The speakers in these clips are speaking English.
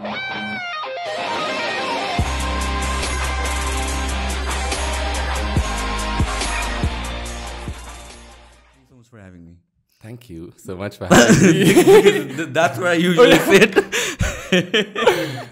so much for having me. Thank you so much for having me. That's where I usually sit.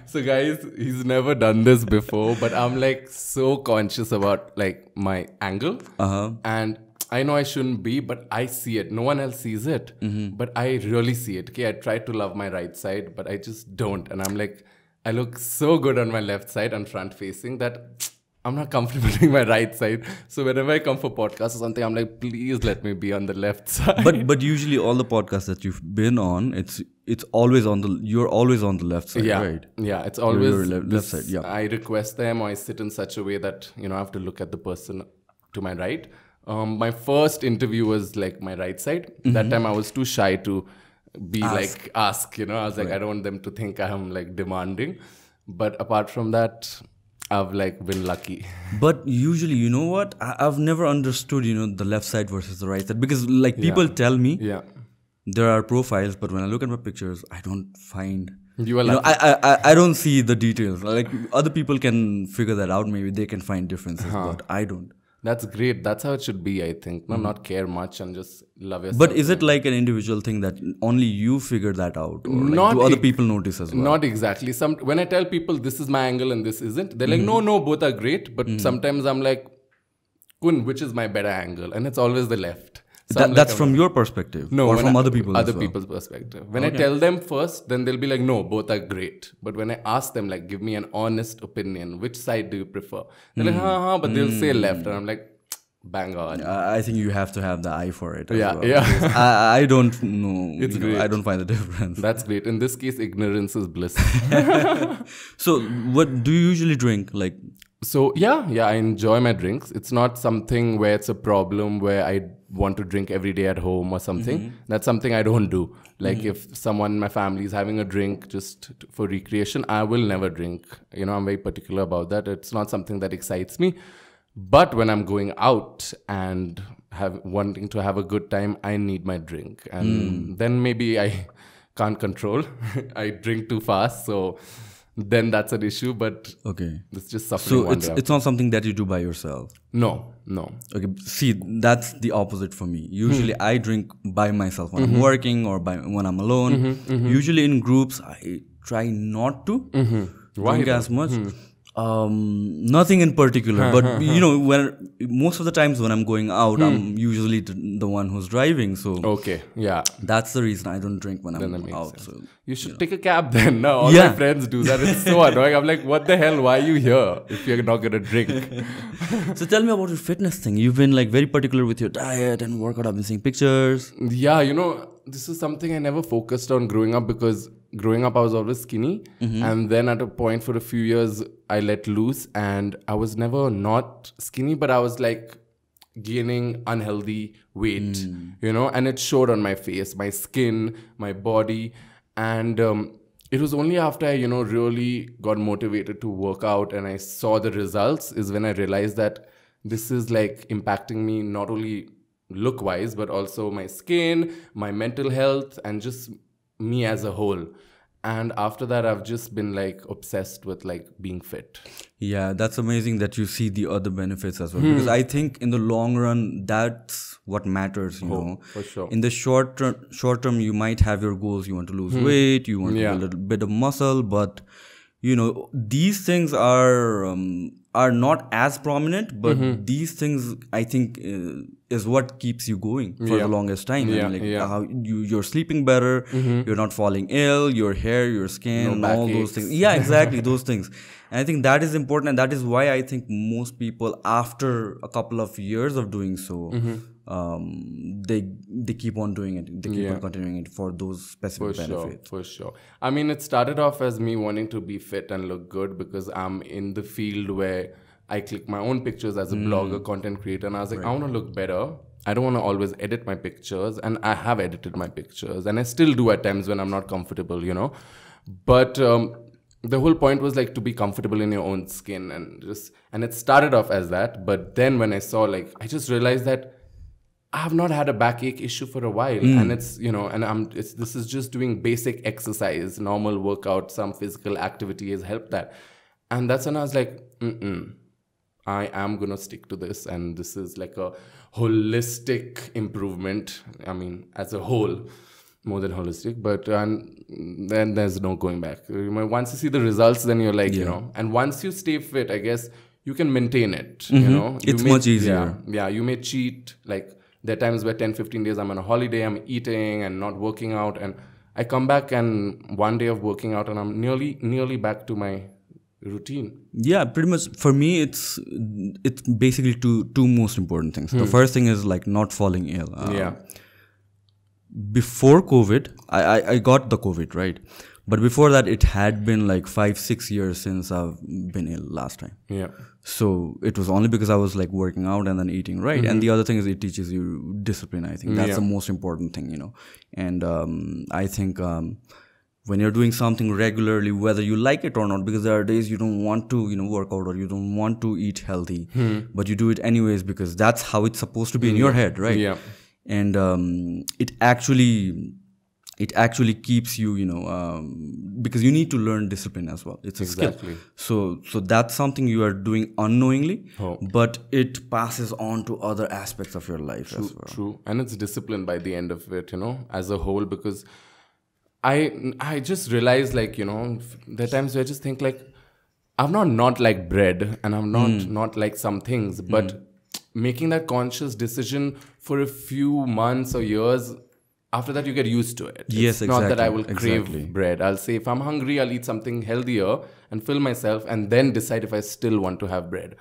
So guys, he's never done this before, but I'm like so conscious about like my angle. And I know I shouldn't be, but I see it. No one else sees it, but I really see it. Okay, I try to love my right side, but I just don't. And I'm like, I look so good on my left side and front facing that I'm not comfortable doing my right side. So whenever I come for podcasts or something, I'm like, please let me be on the left side. But usually all the podcasts that you've been on, it's always you're always on the left side, right? Yeah, it's always your left side. Yeah. I request them, or I sit in such a way that, I have to look at the person to my right. My first interview was like my right side. That time I was too shy to be ask. I was like, I don't want them to think I'm like demanding. But apart from that, I've like been lucky. But usually, you know what? I've never understood, the left side versus the right side. Because like people tell me there are profiles, but when I look at my pictures, I don't find... You are lucky. I don't see the details. Like other people can figure that out. Maybe they can find differences, but I don't. That's great. That's how it should be, I think. Not care much and just love yourself. But is it like an individual thing that only you figure that out? Or like, do other people notice as well? Not exactly. When I tell people this is my angle and this isn't, they're like, no, both are great. But sometimes I'm like, which is my better angle? And it's always the left. So that's from your perspective? No, or from other people's people's perspective. When I tell them first, then they'll be like, no, both are great. But when I ask them, like, give me an honest opinion, which side do you prefer? They're like, but they'll say left. And I'm like, bang on. I think you have to have the eye for it. Yeah. I don't know. It's great. I don't find the difference. That's great. In this case, ignorance is bliss. So what do you usually drink? So yeah, I enjoy my drinks. It's not something where it's a problem where I want to drink every day at home or something. That's something I don't do. Like if someone in my family is having a drink just for recreation, I will never drink. I'm very particular about that. It's not something that excites me. But when I'm going out and wanting to have a good time, I need my drink. And then maybe I can't control. I drink too fast, so... then that's an issue, but it's just suffering. So it's not something that you do by yourself? No. Okay, see, that's the opposite for me. Usually I drink by myself when I'm working or when I'm alone. Usually in groups, I try not to drink as much. Nothing in particular, but when most of the times when I'm going out, I'm usually the one who's driving. So that's the reason I don't drink when I'm out. So you should take a cab then. No, all my friends do that. It's so annoying. I'm like, what the hell? Why are you here if you're not gonna drink? So tell me about your fitness thing. You've been like very particular with your diet and workout. I've been seeing pictures. Yeah, this is something I never focused on growing up because growing up I was always skinny, and then at a point for a few years I let loose and I was never not skinny, but I was like gaining unhealthy weight, and it showed on my face, my skin, my body. And it was only after I really got motivated to work out and I saw the results is when I realized that this is like impacting me not only look wise but also my skin, my mental health, and just me as a whole. And after that, I've just been like obsessed with like being fit. Yeah, that's amazing that you see the other benefits as well. Because I think in the long run, that's what matters, you know. For sure. In the short term, you might have your goals. You want to lose weight, you want to build a little bit of muscle, but these things are not as prominent, but these things I think is what keeps you going for the longest time. How you're sleeping better, you're not falling ill, your hair, your skin, and all those things. Yeah, exactly, those things. And I think that is important, and that is why I think most people, after a couple of years of doing so, they keep on doing it. They keep on continuing it for those specific benefits. For sure. I mean, it started off as me wanting to be fit and look good because I'm in the field where I click my own pictures as a blogger, content creator, and I was like, I want to look better. I don't want to always edit my pictures, and I have edited my pictures, and I still do at times when I'm not comfortable, But the whole point was like to be comfortable in your own skin, and it started off as that. But then when I saw I just realized that I have not had a backache issue for a while, and it's, you know, and this is just doing basic exercise, normal workout, some physical activity has helped that. And that's when I was like, I am going to stick to this. And this is like a holistic improvement. I mean, as a whole, more than holistic, but then there's no going back. Once you see the results, then you're like, you know, and once you stay fit, I guess you can maintain it, you know. It's much easier. Yeah, you may cheat. Like, there are times where 10-15 days I'm on a holiday, I'm eating and not working out, and I come back and one day of working out and I'm nearly back to my routine. Yeah, pretty much. For me, it's basically two most important things. The first thing is like not falling ill. Before COVID, I got the COVID, right? But before that, it had been like 5-6 years since I've been ill last time. Yeah. So it was only because I was like working out and then eating, right? And the other thing is it teaches you discipline. I think that's the most important thing, you know. And I think when you're doing something regularly, whether you like it or not, because there are days you don't want to, you know, work out or you don't want to eat healthy, but you do it anyways because that's how it's supposed to be in your head, right? Yeah. And it actually keeps you, you know, because you need to learn discipline as well. It's a skill. So that's something you are doing unknowingly, but it passes on to other aspects of your life as well. True. And it's discipline by the end of it, you know, as a whole, because I just realized, like, you know, there are times where I just think like, I'm not like bread and I'm not like some things, but making that conscious decision for a few months or years, after that you get used to it. Yes, it's not that I will crave bread. I'll say if I'm hungry, I'll eat something healthier and fill myself and then decide if I still want to have bread.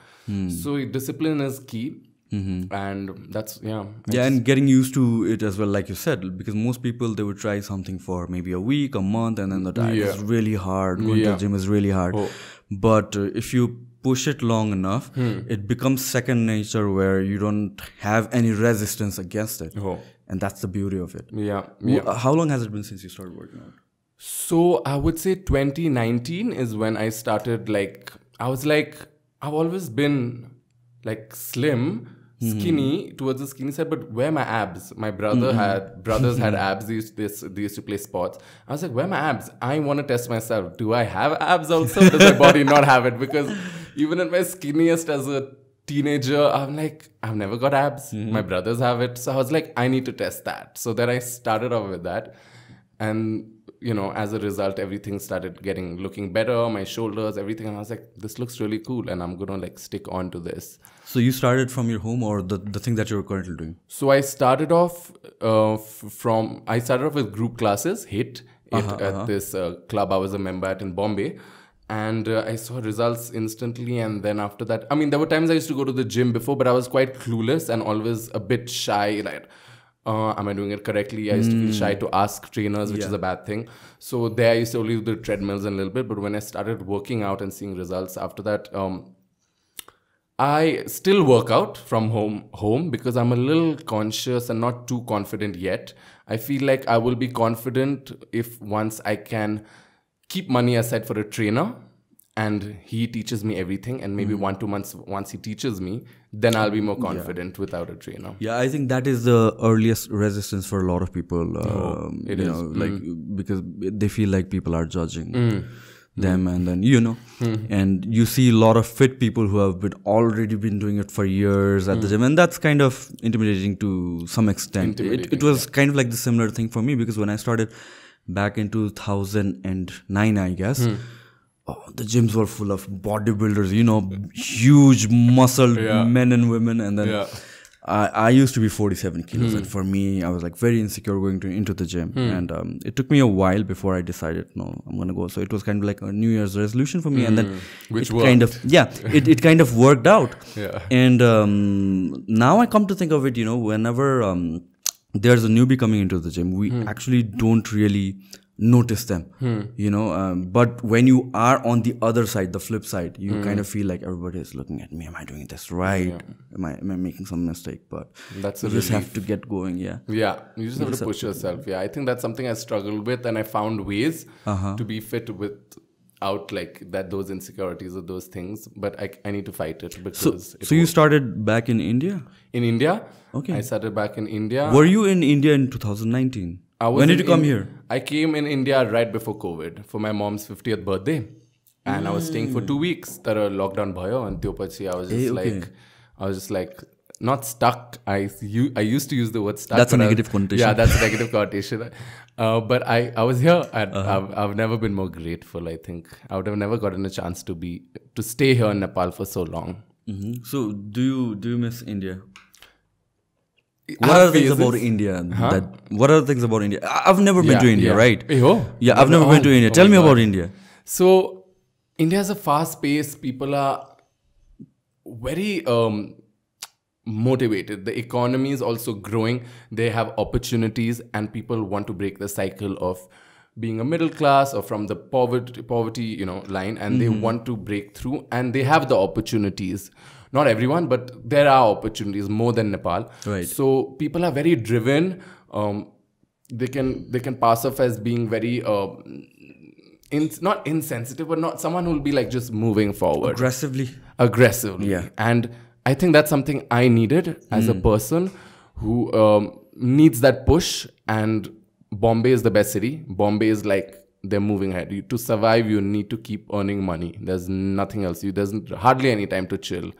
So discipline is key. And that's, and getting used to it as well, like you said, because most people, they would try something for maybe a week, a month, and then the diet is really hard. Going to the gym is really hard. But if you push it long enough, it becomes second nature where you don't have any resistance against it. And that's the beauty of it. How long has it been since you started working out? So I would say 2019 is when I started, like, I've always been like slim, skinny, towards the skinny side, but where are my abs? My brothers had abs. They used to play sports. I was like, where are my abs? I want to test myself. Do I have abs also? Does my body not have it? Because even at my skinniest as a teenager, I'm like, I've never got abs. My brothers have it. So I was like, I need to test that. So then I started off with that. And, you know, as a result, everything started looking better, my shoulders, everything. And I was like, this looks really cool. And I'm going to like stick on to this. So you started from your home or the thing that you're currently doing? So I started off with group classes, HIT, at this club I was a member at in Bombay. And I saw results instantly. And then after that, I mean, there were times I used to go to the gym before, but I was quite clueless and always a bit shy. Like, am I doing it correctly? I used to feel shy to ask trainers, which is a bad thing. So there I used to only do the treadmills a little bit. But when I started working out and seeing results after that, I still work out from home because I'm a little conscious and not too confident yet. I feel like I will be confident if once I can keep money aside for a trainer and he teaches me everything, and maybe 1-2 months once he teaches me, then I'll be more confident without a trainer. Yeah, I think that is the earliest resistance for a lot of people. Because they feel like people are judging them, and then and you see a lot of fit people who have already been doing it for years at the gym, and that's kind of intimidating to some extent. It was kind of like the similar thing for me, because when I started back in 2009, I guess, the gyms were full of bodybuilders, huge muscled men and women, and then I used to be 47 kilos, and for me, I was like very insecure going into the gym, and it took me a while before I decided, no, I'm gonna go. So it was kind of like a New Year's resolution for me, and then it kind of worked out. And now I come to think of it, whenever there's a newbie coming into the gym, we actually don't really notice them, but when you are on the other side, the flip side, you kind of feel like everybody is looking at me. Am I doing this right? Am I making some mistake? But that's you just have to get going. You just have to push yourself. I think that's something I struggled with, and I found ways to be fit with out like that, those insecurities or those things, but I need to fight it because. So you started back in India? In India? Okay. I started back in India. Were you in India in 2019? When did you come here? I came in India right before COVID for my mom's 50th birthday. And I was staying for 2 weeks. Tara lockdown bhayo and tyo pachi I was just like not stuck. I used to use the word stuck. That's a negative connotation. Yeah, that's a negative connotation. But I was here and I've never been more grateful, I think. I would have never gotten a chance to stay here in Nepal for so long. Mm-hmm. So do you miss India? What are the things about India? What are the things about India? I've never been to India, right? Yeah, I've never been to India. Tell me about India. So India is a fast pace. People are very motivated. The economy is also growing. They have opportunities and people want to break the cycle of being a middle class or from the poverty line, and they want to break through and they have the opportunities. Not everyone, but there are opportunities more than Nepal. Right. So people are very driven. They can pass off as being very not insensitive, but not someone who will be like just moving forward aggressively. Yeah. And I think that's something I needed as a person who needs that push. And Bombay is the best city. Bombay is like they're moving ahead. To survive, you need to keep earning money. There's nothing else. There's hardly any time to chill.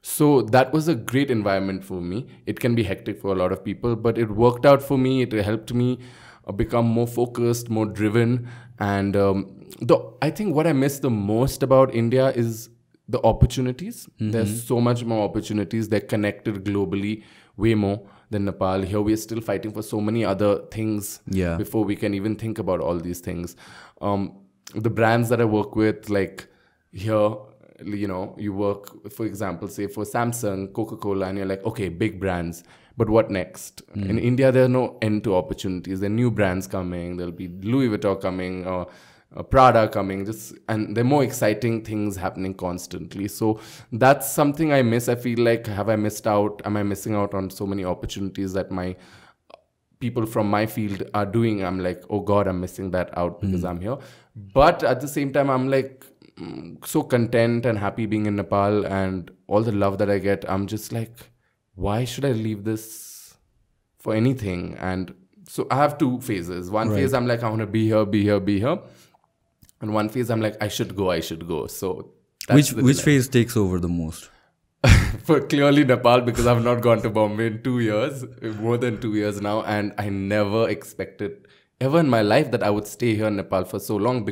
So that was a great environment for me. It can be hectic for a lot of people, but it worked out for me. It helped me become more focused, more driven. And I think what I miss the most about India is the opportunities. There's so much more opportunities. They're connected globally way more than Nepal. Here we are still fighting for so many other things before we can even think about all these things. The brands that I work with, like here, you work, for example, say for Samsung, Coca-Cola, and you're like, okay, big brands, but what next? In India, there are no end to opportunities. There are new brands coming. There'll be Louis Vuitton coming, or Prada coming, and there are more exciting things happening constantly. So that's something I miss. I feel like, have I missed out? Am I missing out on so many opportunities that my people from my field are doing? I'm like, oh God, I'm missing that out because I'm here. But at the same time, I'm like, so content and happy being in Nepal and all the love that I get. I'm just like, why should I leave this for anything? And so I have two phases. One phase, I'm like, I want to be here. And one phase, I'm like, I should go. So that's which phase takes over the most? For clearly Nepal, because I've not gone to Bombay in 2 years, more than 2 years now. And I never expected ever in my life that I would stay here in Nepal for so long,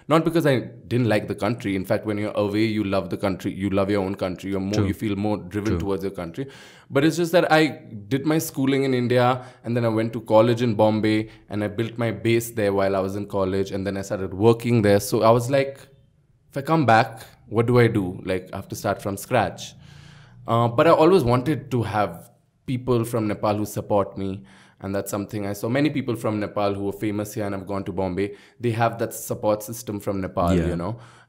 not because I didn't like the country. In fact, when you're away, you love the country, you love your own country, you feel more driven towards your country. But it's just that I did my schooling in India, and then I went to college in Bombay, and I built my base there while I was in college, and then I started working there. So I was like, if I come back, what do I do? Like, I have to start from scratch. But I always wanted to have people from Nepal who support me. And that's something I saw many people from Nepal who are famous here and have gone to Bombay. They have that support system from Nepal,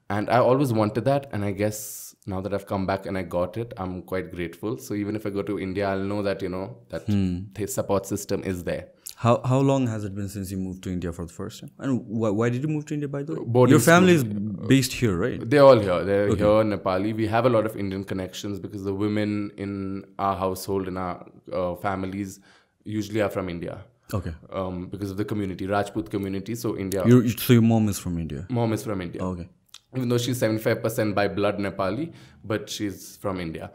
And I always wanted that. And I guess now that I've come back and I got it, I'm quite grateful. So even if I go to India, I'll know that, the support system is there. How long has it been since you moved to India for the first time? And why did you move to India, by the way? Your family is based here, right? They're all here. They're here, Nepali. We have a lot of Indian connections because the women in our household, in our families, usually are from India. Okay. Because of the community, Rajput community. So India. So your mom is from India? Mom is from India. Okay. Even though she's 75% by blood Nepali, but she's from India.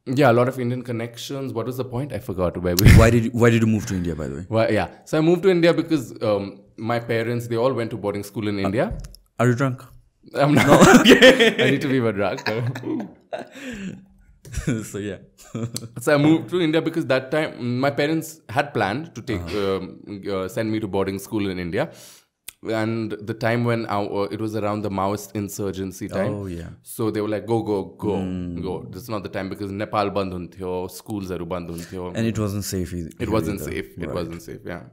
Yeah, a lot of Indian connections. What was the point? I forgot. Why did you move to India, by the way? Well, yeah. So I moved to India because my parents, they all went to boarding school in India. Are you drunk? I'm not. No. Okay. I need to be more drunk. So yeah. So I moved to India because that time my parents had planned to take send me to boarding school in India. And the time when it was around the Maoist insurgency time. Oh, yeah. So they were like, go. This is not the time because Nepal band huntyo, schools aru band huntyo. And it wasn't safe either. It wasn't safe. It wasn't safe, yeah.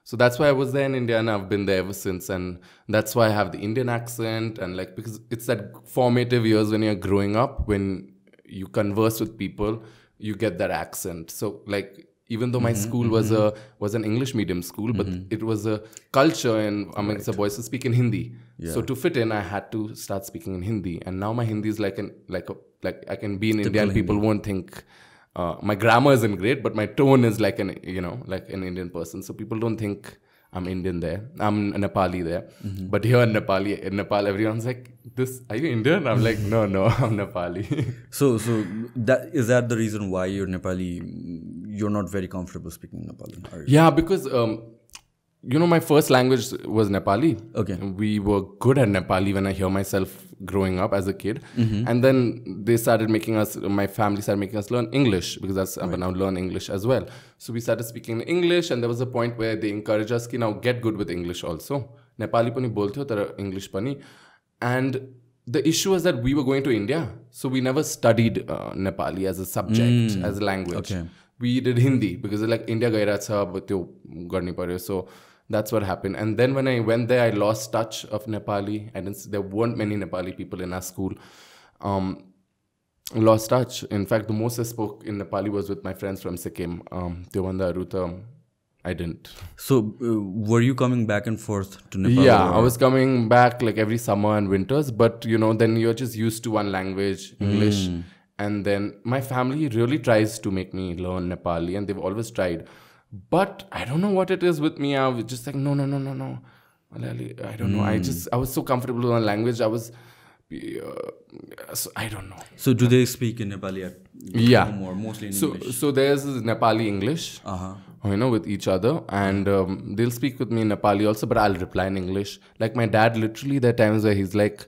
So that's why I was there in India and I've been there ever since. And that's why I have the Indian accent. And like, because it's that formative years when you're growing up, when you converse with people, you get that accent. So like, even though my school was an English medium school, but it was a culture and amongst the boys to speak in Hindi. Yeah. So to fit in, I had to start speaking in Hindi. And now my Hindi is like I can be in India and people won't think my grammar isn't great, but my tone is like an Indian person. So people don't think I'm Indian there. I'm Nepali there. But here in Nepal, everyone's like, are you Indian? I'm like, no, I'm Nepali. So is that the reason why you're Nepali? You're not very comfortable speaking Nepali, are you? Yeah, because my first language was Nepali. Okay. We were good at Nepali when I hear myself growing up as a kid. And then they started my family started making us learn English, because I now learn English as well. So we started speaking English, and there was a point where they encouraged us to now get good with English also. Nepali pani bolte ho, tara English pani. And the issue was that we were going to India, so we never studied Nepali as a subject, as a language. Okay. We did Hindi because like India gaira cha tyo garni paryo. So that's what happened. And then when I went there, I lost touch of Nepali. There weren't many Nepali people in our school. Lost touch. In fact, the most I spoke in Nepali was with my friends from Sikkim. Tewanda Aruta, I didn't. So were you coming back and forth to Nepal? Yeah, I was coming back like every summer and winters. But then you're just used to one language, English. And then my family really tries to make me learn Nepali, and they've always tried. But I don't know what it is with me. I was just like, no. I don't know. I was so comfortable with one language. I don't know. So do they speak in Nepali yeah. home or mostly in English? So there's this Nepali English, with each other. And they'll speak with me in Nepali also, but I'll reply in English. Like my dad, literally there are times where he's like,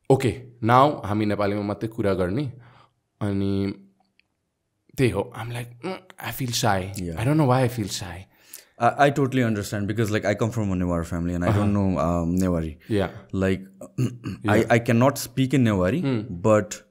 okay, now hami Nepali ma matte kura garni. Ani I'm like, I feel shy. Yeah. I don't know why I feel shy. I totally understand, because like I come from a Newar family and I don't know Newari. Yeah. Like I cannot speak in Newari, but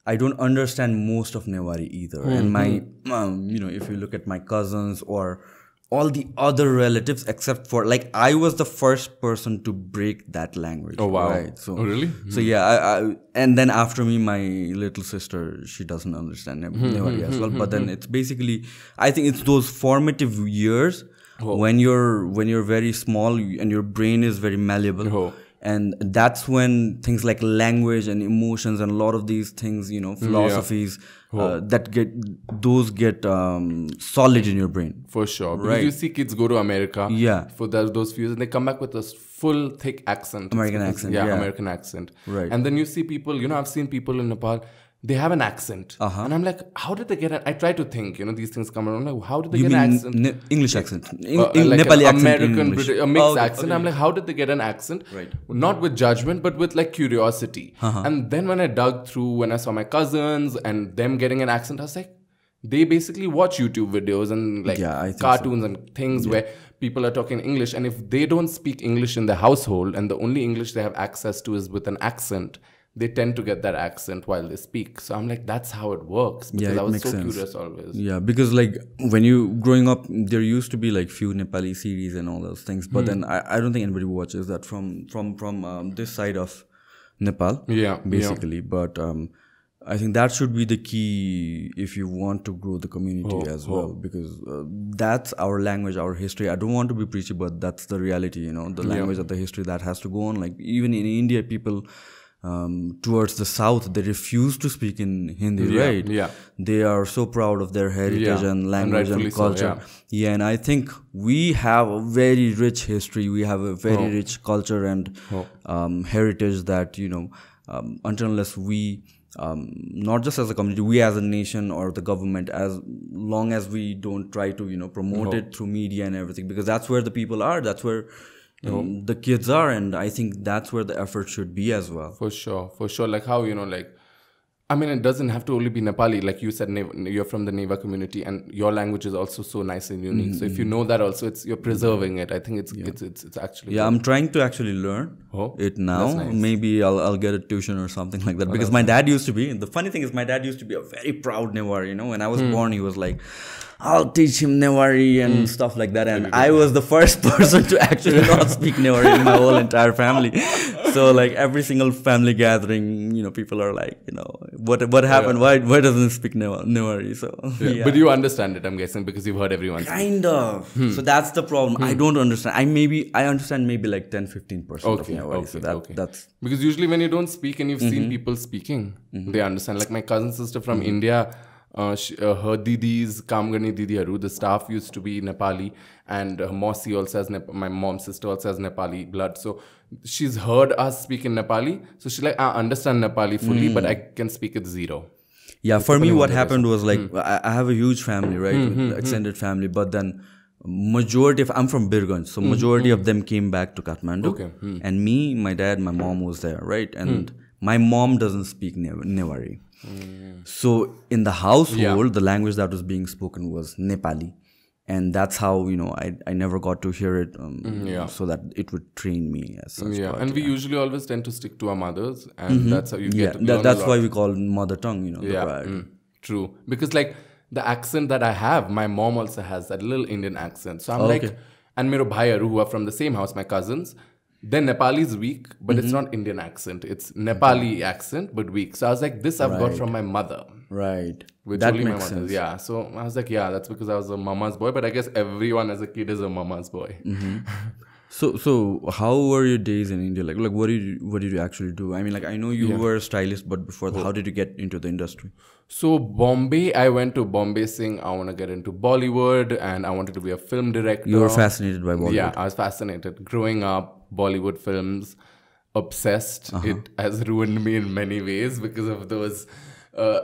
I don't understand most of Newari either. And my, if you look at my cousins or all the other relatives, except for like I was the first person to break that language. Oh wow! Right? So, really? So yeah, I and then after me, my little sister, she doesn't understand Newari as well. But then it's basically, I think it's those formative years when you're very small and your brain is very malleable. And that's when things like language and emotions and a lot of these things, philosophies, that get solid in your brain. For sure. Because you see kids go to America for those few years and they come back with a full thick accent. American accent. Yeah, American accent. Right. And then you see people, I've seen people in Nepal, they have an accent. And I'm like, how did they get it? I try to think, these things come around. Like, how did they get an accent? English accent. Like Nepali accent. American, British, a mixed accent. Okay. I'm like, how did they get an accent? Right. Not with judgment, but with like curiosity. And then when I dug through, when I saw my cousins and them getting an accent, I was like, they basically watch YouTube videos and like cartoons and things where people are talking English. And if they don't speak English in their household and the only English they have access to is with an accent, they tend to get that accent while they speak. So I'm like, that's how it works. Because I was so curious always. Yeah, because like when you growing up, there used to be like few Nepali series and all those things. But then I don't think anybody watches that from this side of Nepal. Yeah. Basically. Yeah. But I think that should be the key if you want to grow the community as well. Because that's our language, our history. I don't want to be preachy, but that's the reality, the language of the history that has to go on. Like even in India, people... towards the south, they refuse to speak in Hindi, right? Yeah. They are so proud of their heritage and language and culture. So, and I think we have a very rich history. We have a very rich culture and heritage that, until unless we, not just as a community, we as a nation or the government, as long as we don't try to, promote it through media and everything, because that's where the people are. That's where the kids are, and I think that's where the effort should be as well. For sure. Like how, I mean, it doesn't have to only be Nepali. Like you said, you're from the Neva community and your language is also so nice and unique. So if you know that also, you're preserving it. I think it's actually... Yeah, I'm trying to actually learn it now. Nice. Maybe I'll get a tuition or something like that. Because my dad used to be... The funny thing is my dad used to be a very proud Newar, When I was born, he was like... I'll teach him Newari and stuff like that. And I was the first person to actually not speak Newari in my whole entire family. So like every single family gathering, you know, people are like, you know, what happened? Why doesn't he speak Newari? So But you understand it, I'm guessing, because you've heard everyone speak. Kind of. So that's the problem. I don't understand. I understand maybe like 10-15% of Newari. So that's because usually when you don't speak and you've seen people speaking, they understand. Like my cousin sister from India, her didis, Kamgani Didi Haru, the staff used to be Nepali, and her Mosi also has my mom's sister also has Nepali blood. So she's heard us speak in Nepali. So she's like, I understand Nepali fully, but I can speak it zero. Yeah, for me, what happened was like, I have a huge family, right? Extended family, but then I'm from Birganj, so majority of them came back to Kathmandu. Okay. And me, my dad, my mom was there, right? And my mom doesn't speak Newari. So in the household, the language that was being spoken was Nepali. And that's how, you know, I never got to hear it so that it would train me as such. Yeah, and we usually always tend to stick to our mothers, and that's how you get to learn that's why we call mother tongue, you know. Yeah, true. Because like the accent that I have, my mom also has that little Indian accent. So I'm like, and mero bhai who are from the same house, my cousins, then Nepali is weak, but it's not Indian accent. It's Nepali accent, but weak. So I was like, this I've got from my mother. Right. Which that only makes my mother. sense. Yeah. So I was like, yeah, that's because I was a mama's boy. But I guess everyone as a kid is a mama's boy. So how were your days in India? Like what did you actually do? I mean, like I know you were a stylist, but before that, how did you get into the industry? So Bombay, I went to Bombay saying I want to get into Bollywood and I wanted to be a film director. You were fascinated by Bollywood. Yeah, I was fascinated. Growing up, Bollywood films, obsessed. It has ruined me in many ways because of those, all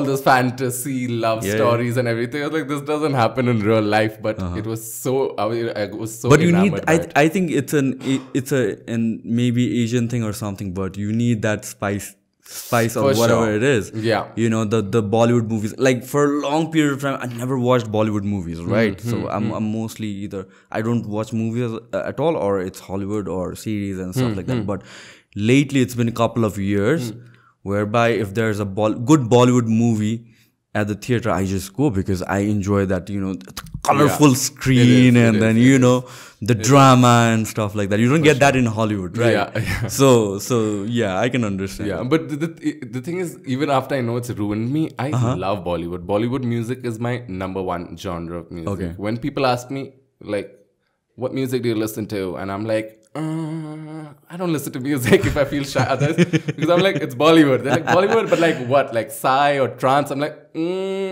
those fantasy love stories and everything. I was like, this doesn't happen in real life, but it was so. I was so. But you enamored need. by it. I think it's an maybe Asian thing or something. But you need that spice or whatever it is. Yeah. You know, the Bollywood movies. Like for a long period of time, I never watched Bollywood movies, right? So I'm mostly either I don't watch movies at all, or it's Hollywood or series and stuff like that. But lately, it's been a couple of years whereby if there's a good Bollywood movie at the theater, I just go because I enjoy that, you know, colorful screen and then, you know, the drama and stuff like that. You don't get that in Hollywood, right? Yeah. So yeah, I can understand. Yeah, but the thing is, even after I know it's ruined me, I love Bollywood. Bollywood music is my number one genre of music. Okay. When people ask me, like, what music do you listen to? And I'm like, I don't listen to music if I feel shy. Others, because I'm like, it's Bollywood. They're like, Bollywood, but like what? Like Psy or trance? I'm like,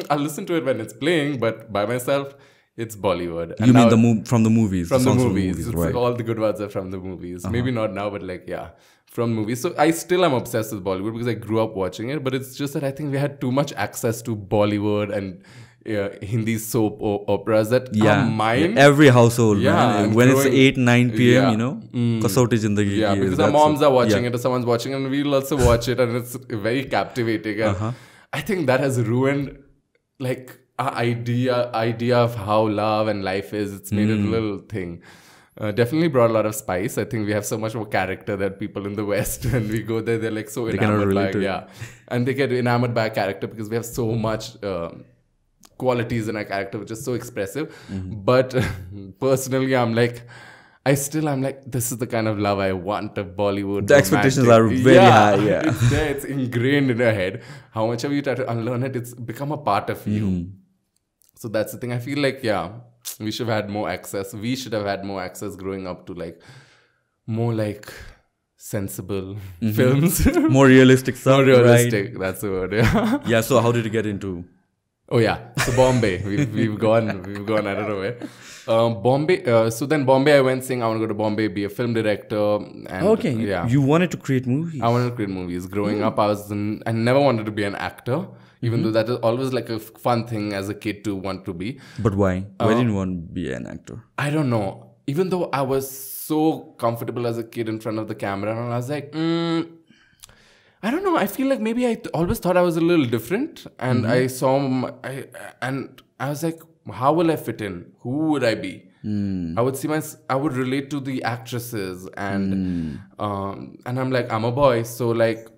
I'll listen to it when it's playing, but by myself, it's Bollywood. And you mean from the movies? From the songs movies. Right. All the good ones are from the movies. Maybe not now, but like, yeah, from movies. So I still am obsessed with Bollywood because I grew up watching it, but it's just that I think we had too much access to Bollywood and Hindi soap operas that are mine. Every household, man. When it's 8-9 p.m., you know, Kasauti Zindagi. Yeah, because our moms are watching it or someone's watching it and we'll also watch it and it's very captivating. And I think that has ruined like our idea of how love and life is. It's made it a little thing. Definitely brought a lot of spice. I think we have so much more character that people in the West, when we go there, they're like so enamored by and they get enamored by a character because we have so much qualities in our character which is so expressive. But personally, I'm like, this is the kind of love I want of Bollywood. The expectations are very high. Yeah, it's there. It's ingrained in your head. How much ever you try to unlearn it, it's become a part of you. So that's the thing. I feel like, we should have had more access. We should have had more access growing up to like more like sensible films. More realistic stuff. More realistic. Right? That's the word. Yeah. Yeah. So how did you get into? Oh yeah. So Bombay. we've gone. I don't know where. Bombay. So then Bombay, I went saying I want to go to Bombay, be a film director. And, yeah. You wanted to create movies. I wanted to create movies. Growing up, I never wanted to be an actor. Even though that is always like a fun thing as a kid to want to be. But why? Why didn't you want to be an actor? I don't know. Even though I was so comfortable as a kid in front of the camera, and I was like, I don't know. I feel like maybe I always thought I was a little different, and I saw, and I was like, how will I fit in? Who would I be? I would see I would relate to the actresses, and I'm like, I'm a boy, so like,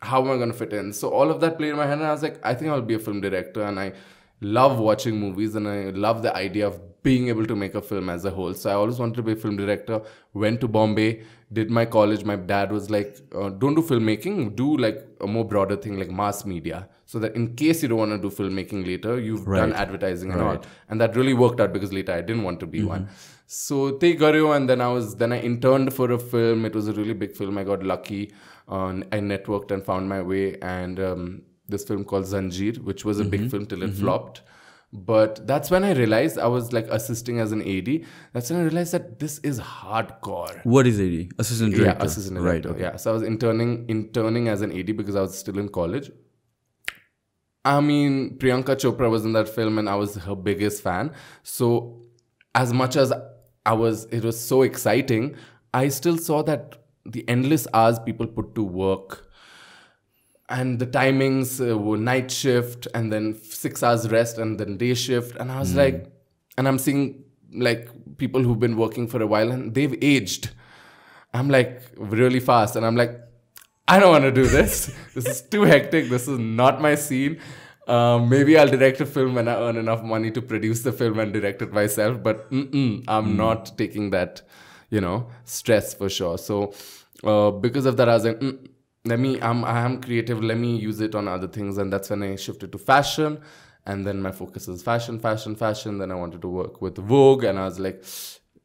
how am I going to fit in? So all of that played in my head, and I was like, I think I'll be a film director. And I love watching movies, and I love the idea of being able to make a film as a whole. So I always wanted to be a film director. Went to Bombay, did my college. My dad was like, don't do filmmaking, do like a more broader thing like mass media. So that in case you don't want to do filmmaking later, you've done advertising and all. And that really worked out because later I didn't want to be one. So they garyo, and then I interned for a film. It was a really big film. I got lucky. I networked and found my way. And this film called Zanjeer, which was a big film till it flopped. But that's when I realized I was like assisting as an AD. That's when I realized that this is hardcore. What is AD? Assistant director? Yeah, assistant director. Right, okay. Yeah, so I was interning as an AD because I was still in college. I mean, Priyanka Chopra was in that film and I was her biggest fan. So as much as it was so exciting, I still saw that the endless hours people put to work and the timings were night shift and then 6 hours rest and then day shift. And I was like, and I'm seeing like people who've been working for a while and they've aged. I'm like really fast and I'm like, I don't want to do this. This is too hectic. This is not my scene. Maybe I'll direct a film when I earn enough money to produce the film and direct it myself. But I'm not taking that, stress for sure. So because of that, I was like, I am creative. Let me use it on other things. And that's when I shifted to fashion. And then my focus is fashion. Then I wanted to work with Vogue. And I was like,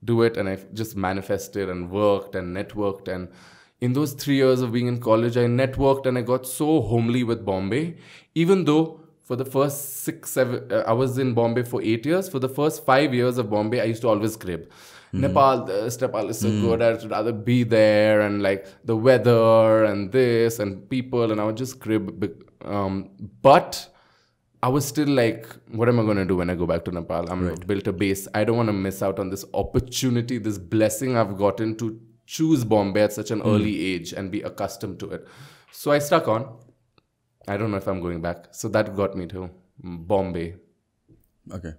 do it. And I just manifested and worked and networked. And in those 3 years of being in college, I networked and I got so homely with Bombay. Even though for the first 6-7, I was in Bombay for 8 years. For the first 5 years of Bombay, I used to always crib. Nepal is so good. I'd rather be there and like the weather and this and people. And I would just crib. But I was still like, what am I going to do when I go back to Nepal? I've built a base. I don't want to miss out on this opportunity, this blessing I've gotten to choose Bombay at such an early age and be accustomed to it. So I stuck on. I don't know if I'm going back. So that got me to Bombay. Okay.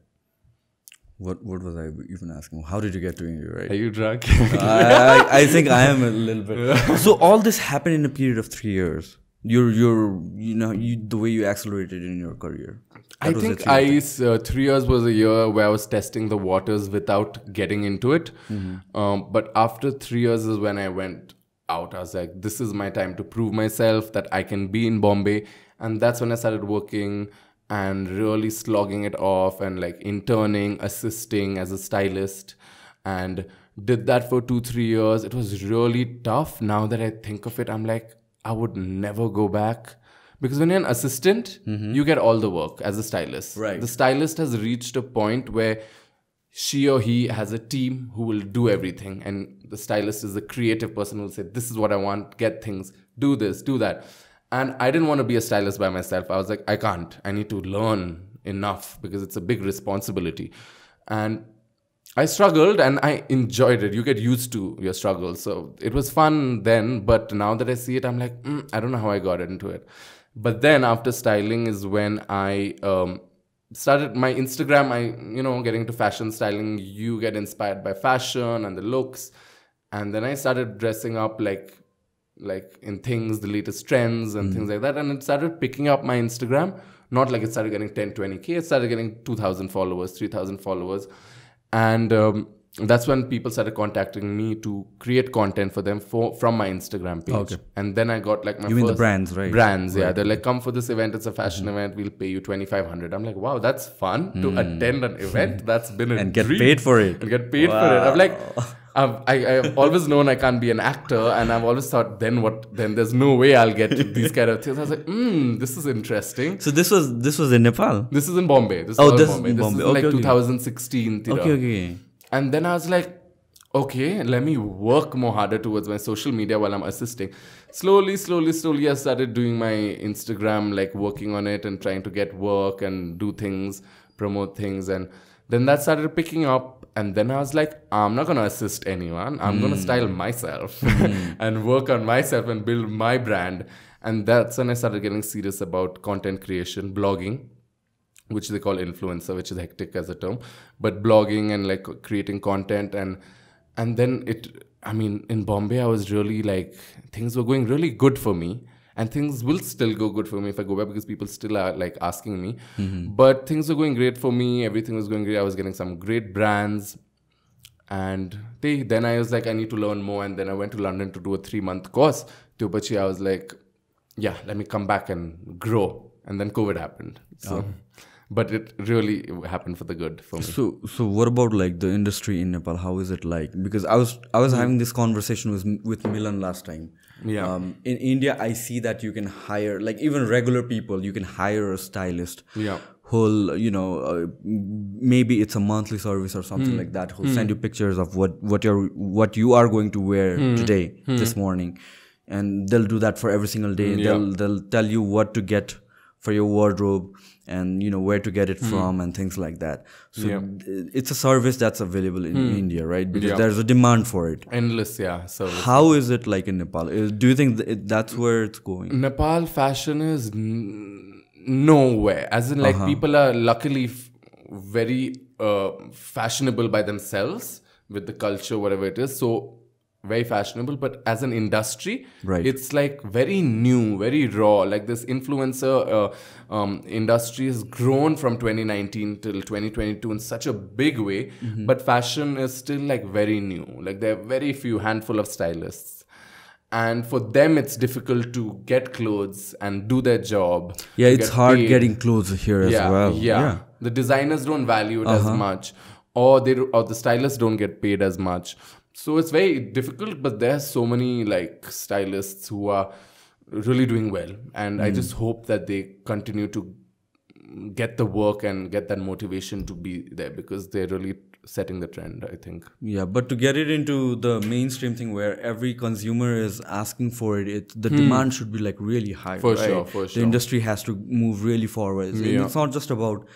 What was I even asking? How did you get to India, right? Are you drunk? I think I am a little bit. So all this happened in a period of 3 years. The way you accelerated in your career. I think 3 years was a year where I was testing the waters without getting into it. But after 3 years is when I went out. I was like, this is my time to prove myself that I can be in Bombay. And that's when I started working and really slogging it off and like interning, assisting as a stylist, and did that for 2-3 years. It was really tough. Now that I think of it, I'm like, I would never go back. Because when you're an assistant, you get all the work as a stylist. Right. The stylist has reached a point where she or he has a team who will do everything. And the stylist is the creative person who will say, this is what I want, get things, do this, do that. And I didn't want to be a stylist by myself. I was like, I can't. I need to learn enough because it's a big responsibility. And I struggled and I enjoyed it. You get used to your struggles. So it was fun then. But now that I see it, I'm like, I don't know how I got into it. But then after styling is when I started my Instagram. Getting into fashion styling, you get inspired by fashion and the looks. And then I started dressing up like in things, the latest trends and things like that. And it started picking up my Instagram. Not like it started getting 10, 20K. It started getting 2,000 followers, 3,000 followers. And that's when people started contacting me to create content for them from my Instagram page. Okay. And then I got like my You mean the brands, right? Brands, yeah. They're like, come for this event. It's a fashion event. We'll pay you 2,500. I'm like, wow, that's fun to attend an event. That's been a and get dream. paid for it. And get paid for it. I'm like... I've always known I can't be an actor, and I've always thought, then there's no way I'll get these kind of things. I was like, this is interesting. So this was in Nepal? This is in Bombay. This is in Bombay. Like 2016. Okay. And then I was like, okay, let me work more harder towards my social media while I'm assisting. Slowly, I started doing my Instagram, like working on it and trying to get work and do things, promote things. And then that started picking up. And then I was like, I'm not going to assist anyone. I'm going to style myself and work on myself and build my brand. And that's when I started getting serious about content creation, blogging, which they call influencer, which is hectic as a term. But blogging and like creating content. And then in Bombay, I was really like, things were going really good for me. And things will still go good for me if I go back, because people still are like asking me. But things are going great for me. Everything was going great. I was getting some great brands. And then I was like, I need to learn more. And then I went to London to do a 3-month course. Tupachi, I was like, yeah, let me come back and grow. And then COVID happened. So, but it really happened for the good for me. So what about like the industry in Nepal? How is it like? Because I was having this conversation with Milan last time. Yeah. In India, I see that you can hire, like even regular people, you can hire a stylist. Yeah. Who'll, maybe it's a monthly service or something like that, who'll send you pictures of what you are going to wear today, this morning. And they'll do that for every single day. They'll tell you what to get for your wardrobe and, where to get it from and things like that. So it's a service that's available in India, right? Because there's a demand for it. Endless, service. How is it like in Nepal? Do you think that's where it's going? Nepal fashion is nowhere. As in, like, people are luckily very fashionable by themselves with the culture, whatever it is. So very fashionable, but as an industry, it's like very new, very raw. Like this influencer industry has grown from 2019 till 2022 in such a big way, but fashion is still like very new. Like there are very few handful of stylists. And for them, it's difficult to get clothes and do their job. Yeah, it's hard getting clothes here as well. Yeah. The designers don't value it as much, or the stylists don't get paid as much. So it's very difficult, but there are so many like stylists who are really doing well. And I just hope that they continue to get the work and get that motivation to be there, because they're really setting the trend, I think. Yeah, but to get it into the mainstream thing where every consumer is asking for it, the demand should be like really high. For sure. The industry has to move really forward. And it's not just about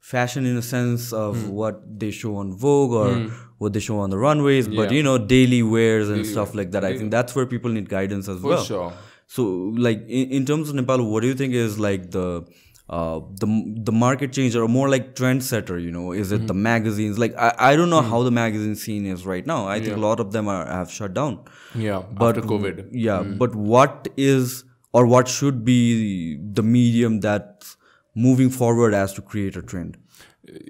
fashion in a sense of what they show on Vogue or what they show on the runways, but daily wears and stuff like that. I think that's where people need guidance as well. For sure. So like in terms of Nepal, what do you think is like the market changer, or more like trendsetter, is it the magazines? Like I don't know how the magazine scene is right now. I think a lot of them have shut down. Yeah, after COVID. Yeah, but what is, or what should be the medium that's moving forward as to create a trend?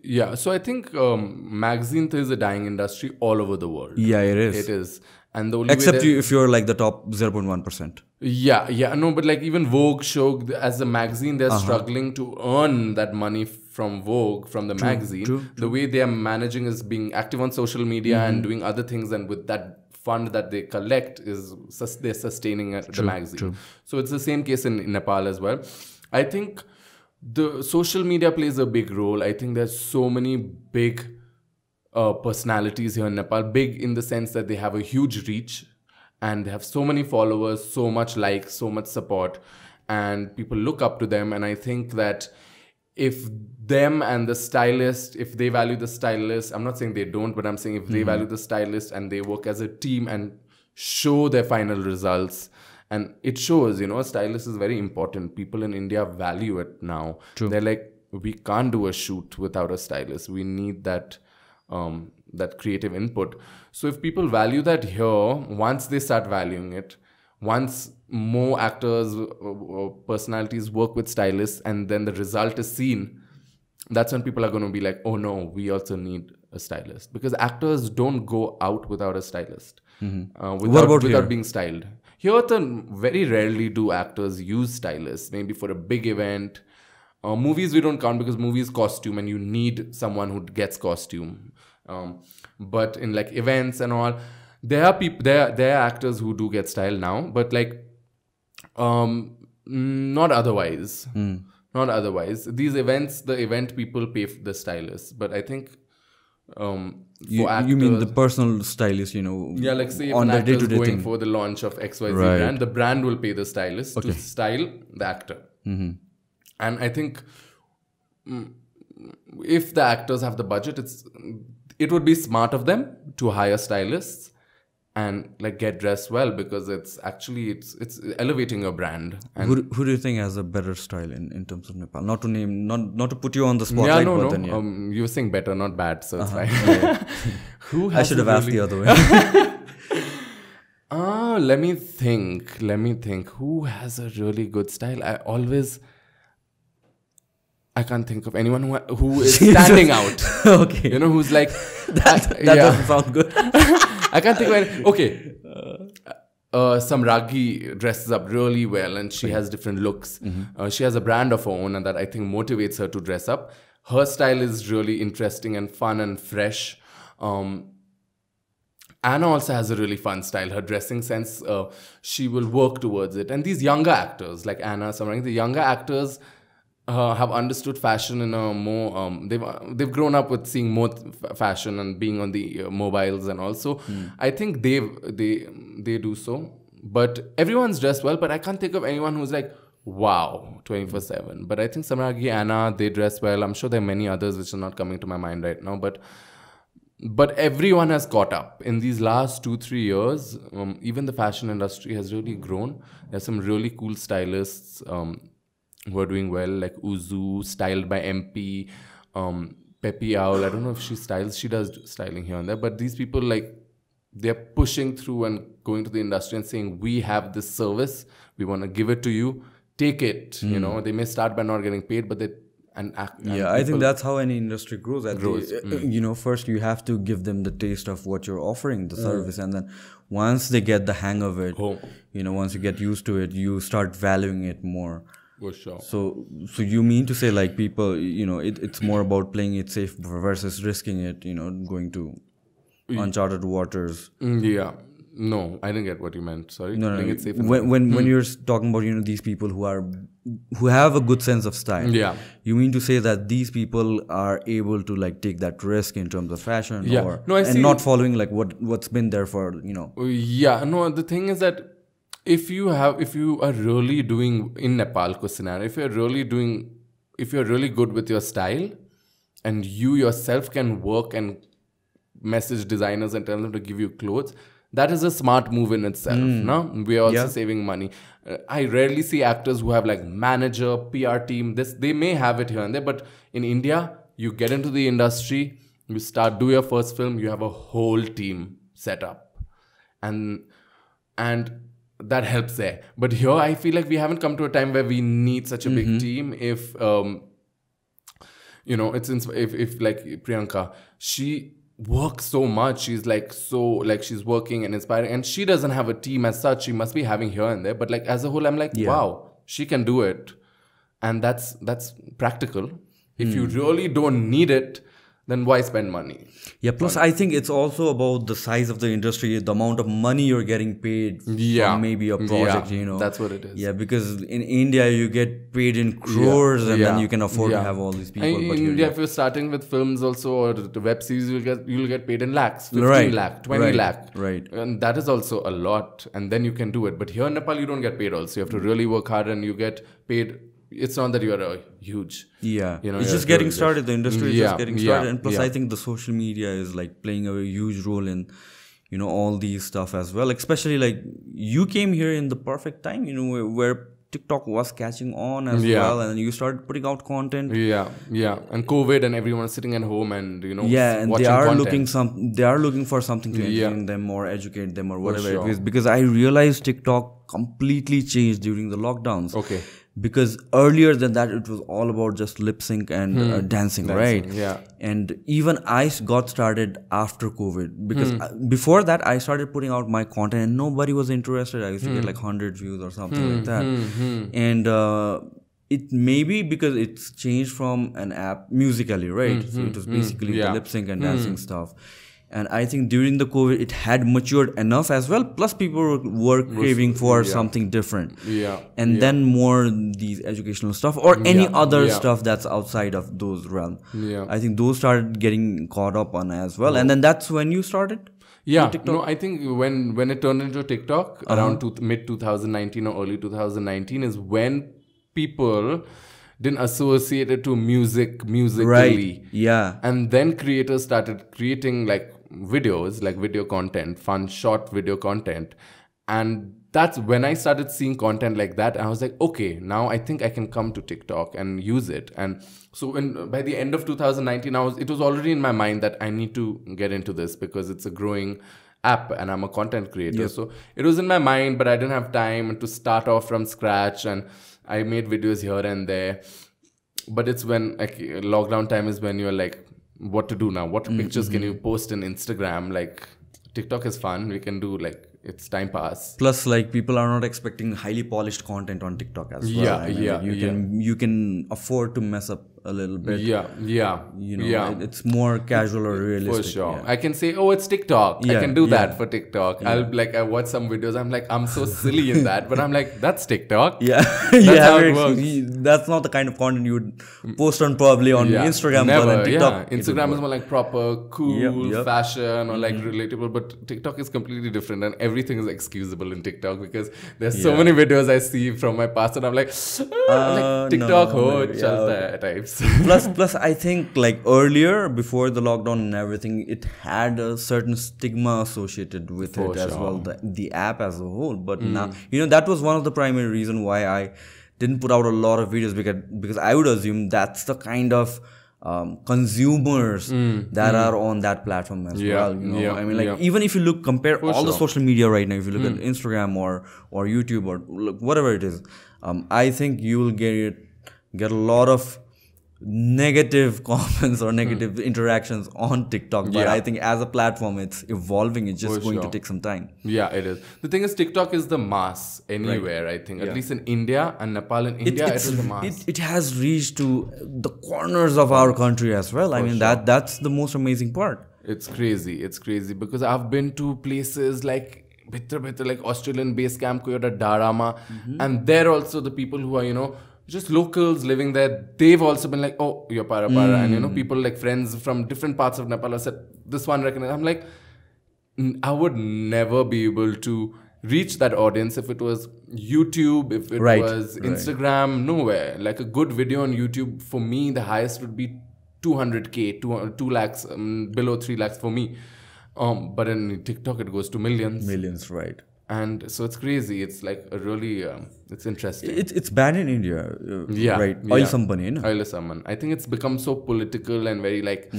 Yeah, so I think magazine is a dying industry all over the world. Yeah, it is. It is. And the only except if you're like the top 0.1%. Yeah, no, but like even Vogue show, as a magazine, they're struggling to earn that money from Vogue, from the magazine. True. The way they are managing is being active on social media and doing other things, and with that fund that they collect they're sustaining the magazine. True. So it's the same case in Nepal as well. I think the social media plays a big role. I think there's so many big personalities here in Nepal, big in the sense that they have a huge reach and they have so many followers, so much likes, so much support, and people look up to them. And I think that if them and the stylist, if they value the stylist, I'm not saying they don't, but I'm saying if they value the stylist and they work as a team and show their final results, and it shows, a stylist is very important. People in India value it now. True. They're like, we can't do a shoot without a stylist. We need that creative input. So if people value that here, once they start valuing it, once more actors or personalities work with stylists and then the result is seen, that's when people are going to be like, oh no, we also need a stylist. Because actors don't go out without a stylist, without being styled. Here, very rarely do actors use stylists, maybe for a big event. Movies we don't count because movies costume and you need someone who gets costume. But in like events and all, there are actors who do get styled now, but like not otherwise. Not otherwise. These events, the event people pay the stylists, but I think you mean the personal stylist, yeah, like say if on an actor is day-to-day going thing. for the launch of XYZ brand, the brand will pay the stylist to style the actor. And I think if the actors have the budget, it would be smart of them to hire stylists and like get dressed well, because it's elevating your brand. And who do you think has a better style in terms of Nepal? Not to put you on the spotlight, no. Then you were saying better, not bad, so it's fine. Who has I should have asked the other way. Let me think. Who has a really good style? I can't think of anyone who is standing out. Okay. You know, who's like... that doesn't sound good. I can't think of any... Okay. Samragi dresses up really well and she has different looks. She has a brand of her own and that I think motivates her to dress up. Her style is really interesting and fun and fresh. Anna also has a really fun style. Her dressing sense, she will work towards it. And these younger actors like Anna, Samragi, the younger actors have understood fashion in a more... they've grown up with seeing more fashion and being on the mobiles and also. I think they do so. But everyone's dressed well, but I can't think of anyone who's like, wow, 24/7. But I think Samragi, Anna, they dress well. I'm sure there are many others which are not coming to my mind right now. But everyone has caught up. In these last 2-3 years, even the fashion industry has really grown. There's some really cool stylists who are doing well, like Uzu, styled by MP, Pepi Owl. I don't know if she styles. She does styling here and there. But these people, like, they're pushing through and going to the industry and saying, we have this service. We want to give it to you. Take it. You know, they may start by not getting paid, but I think that's how any industry grows. You know, first you have to give them the taste of what you're offering, the service, and then once they get the hang of it, you know, once you get used to it, you start valuing it more. For sure. So you mean to say, like, people, you know, it's more about playing it safe versus risking it, you know, going to uncharted waters. Yeah. No, I didn't get what you meant. Sorry. No. Playing it safe when you're talking about, you know, these people who have a good sense of style. Yeah. You mean to say that these people are able to, like, take that risk in terms of fashion, and not following like what's been there for, you know. Yeah. No, the thing is that if you are really doing in Nepal scenario, if you're really good with your style and you yourself can work and message designers and tell them to give you clothes, that is a smart move in itself. No? We are also saving money. I rarely see actors who have like manager, PR team. They may have it here and there, but in India, you get into the industry, you do your first film, you have a whole team set up. And that helps there. But here, I feel like we haven't come to a time where we need such a big team. If, you know, if like Priyanka, she works so much. She's like, she's working and inspiring. And she doesn't have a team as such. She must be having here and there. But like, as a whole, I'm like, wow, she can do it. And that's practical. If you really don't need it, then why spend money? Yeah, plus I think it's also about the size of the industry, the amount of money you're getting paid from maybe a project, you know. That's what it is. Yeah, because in India, you get paid in crores and then you can afford to have all these people. In India, if you're starting with films also or the web series, you'll get paid in lakhs, 15 lakh, 20 lakh. Right. And that is also a lot. And then you can do it. But here in Nepal, you don't get paid also. You have to really work hard and you get paid. It's not that you are a huge... Yeah. You know, it's just getting started. The industry is just getting started. And plus, I think the social media is like playing a huge role in, you know, all these stuff as well. Especially like you came here in the perfect time, you know, where TikTok was catching on as well. And you started putting out content. Yeah. And COVID and everyone sitting at home and, you know, and they are looking for something to entertain them or educate them or whatever it is. Because I realized TikTok completely changed during the lockdowns. Okay. Because earlier than that, it was all about just lip sync and dancing, right? Yeah. And even I got started after COVID because before that, I started putting out my content and nobody was interested. I used to get like 100 views or something like that. And it may be because it's changed from an app, Musically, right? So it was basically the lip sync and dancing stuff. And I think during the COVID, it had matured enough as well. Plus, people were craving for something different. And then more these educational stuff or any other stuff that's outside of those realms. I think those started getting caught up on as well. And then that's when you started? No, I think when it turned into TikTok around mid 2019 or early 2019 is when people didn't associate it to musically. Right. Yeah. And then creators started creating like videos, like video content, fun short video content. And that's when I started seeing content like that. And I was like, okay, now I think I can come to TikTok and use it. And so by the end of 2019, it was already in my mind that I need to get into this because it's a growing app and I'm a content creator. So it was in my mind, but I didn't have time to start off from scratch, and I made videos here and there. But it's when like lockdown time is when you're like, what to do now? What pictures can you post in Instagram? Like TikTok is fun. We can do like, it's time pass. Plus, like, people are not expecting highly polished content on TikTok as well. You can afford to mess up a little bit. It's more casual or realistic. For sure. I can say, oh, it's TikTok. I can do that for TikTok. I'll like, I watch some videos. I'm like, I'm so silly in that, but I'm like, that's TikTok. That's how it works. That's not the kind of content you would post on probably on Instagram. Never. But on TikTok, Instagram is more like proper, cool, fashion or like relatable, but TikTok is completely different, and everything is excusable in TikTok because there's so many videos I see from my past, and I'm like, like TikTok types. plus I think like earlier, before the lockdown and everything, it had a certain stigma associated with it as well, the app as a whole. But now, that was one of the primary reason why I didn't put out a lot of videos, because I would assume that's the kind of consumers that are on that platform as well. I mean, like, even if you compare all the social media right now, if you look at Instagram or YouTube or whatever it is, I think you will get a lot of negative comments or negative interactions on TikTok, but I think as a platform it's evolving. It's just going to take some time. It is. The thing is, TikTok is the mass anywhere, I think, at least in India and Nepal. In India, it is the mass. It has reached to the corners of our country as well. I mean, that's the most amazing part. It's crazy because I've been to places like like Australian base camp ko Darama, and there also the people who are just locals living there, they've also been like, oh, you're para. And people like friends from different parts of Nepal have said, this one recognize. I'm like, I would never be able to reach that audience if it was YouTube, if it was Instagram, nowhere. Like a good video on YouTube, for me, the highest would be 200K, 2 lakhs, below 3 lakhs for me. But in TikTok, it goes to millions. Millions, right. And so it's crazy. It's like a really, it's interesting. It's banned in India, right? Oil Sampan, Oil Sampan. I think it's become so political and very like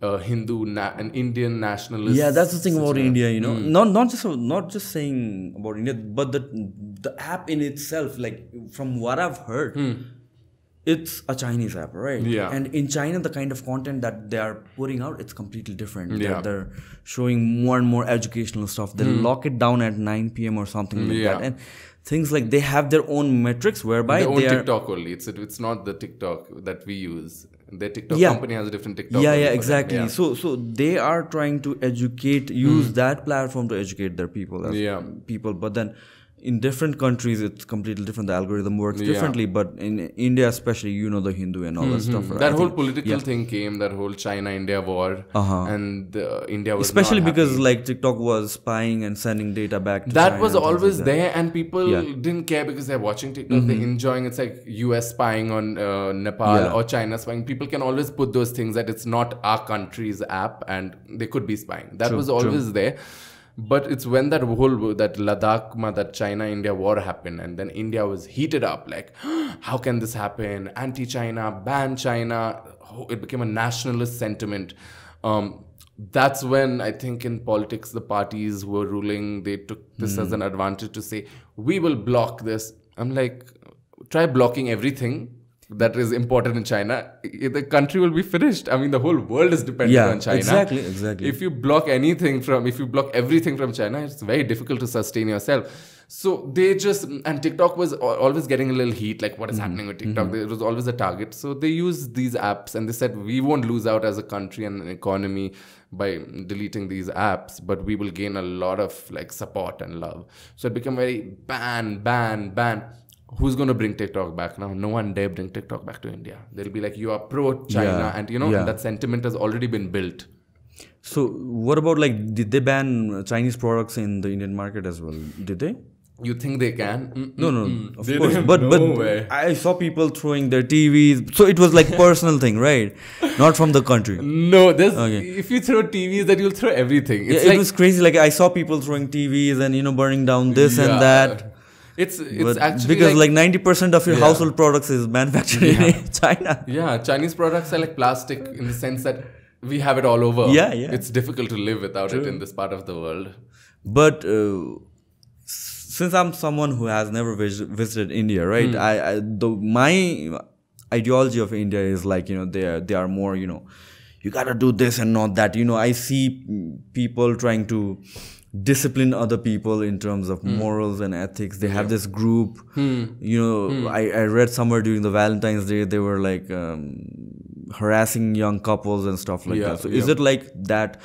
Hindu and Indian nationalist. Yeah, that's the thing about India, not just saying about India, but the app in itself, like from what I've heard, it's a Chinese app, right? Yeah. And in China, the kind of content that they are putting out, it's completely different. Yeah. They're showing more and more educational stuff. They lock it down at 9 p.m. or something like that. And things like they have their own metrics whereby their own TikTok only. It's not the TikTok that we use. Their TikTok company has a different TikTok. Yeah, exactly. Yeah. So they are trying to use that platform to educate their people. People, but then in different countries, it's completely different. The algorithm works differently, but in India especially, the Hindu and all that stuff. Right? That whole political thing came, that whole China-India war, and India was especially not because happy. like TikTok was spying and sending data back to that China. Was always there, and people didn't care because they're watching TikTok, they're enjoying. It's like US spying on Nepal or China spying. People can always put those things that it's not our country's app and they could be spying. That was always there. But it's when that Ladakh, that China-India war happened, and then India was heated up, like, how can this happen? Anti-China, ban China. It became a nationalist sentiment. That's when I think in politics, the parties who were ruling, they took this as an advantage to say, we will block this. I'm like, try blocking everything that is important in China, the country will be finished. I mean, the whole world is dependent on China. Exactly. If you block everything from China, it's very difficult to sustain yourself. So they and TikTok was always getting a little heat, like what is happening with TikTok? It was always a target. So they used these apps and they said, we won't lose out as a country and an economy by deleting these apps, but we will gain a lot of like support and love. So it became very ban. Who's going to bring TikTok back now? No one dare bring TikTok back to India. They'll be like, you are pro-China. And and that sentiment has already been built. So what about like, did they ban Chinese products in the Indian market as well? Did they? You think they can? No, of course. But I saw people throwing their TVs. So it was like personal thing, right? Not from the country. No, if you throw TVs, then you'll throw everything. It was crazy. Like I saw people throwing TVs and burning down this and that. It's actually because like 90% of your household products is manufactured in China. Yeah, Chinese products are like plastic in the sense that we have it all over. Yeah. It's difficult to live without it in this part of the world. But since I'm someone who has never visited India, right? My ideology of India is like, they are more, you gotta do this and not that. I see people trying to discipline other people in terms of morals and ethics. They have this group. I read somewhere during the Valentine's Day, they were like harassing young couples and stuff like that. So is it like that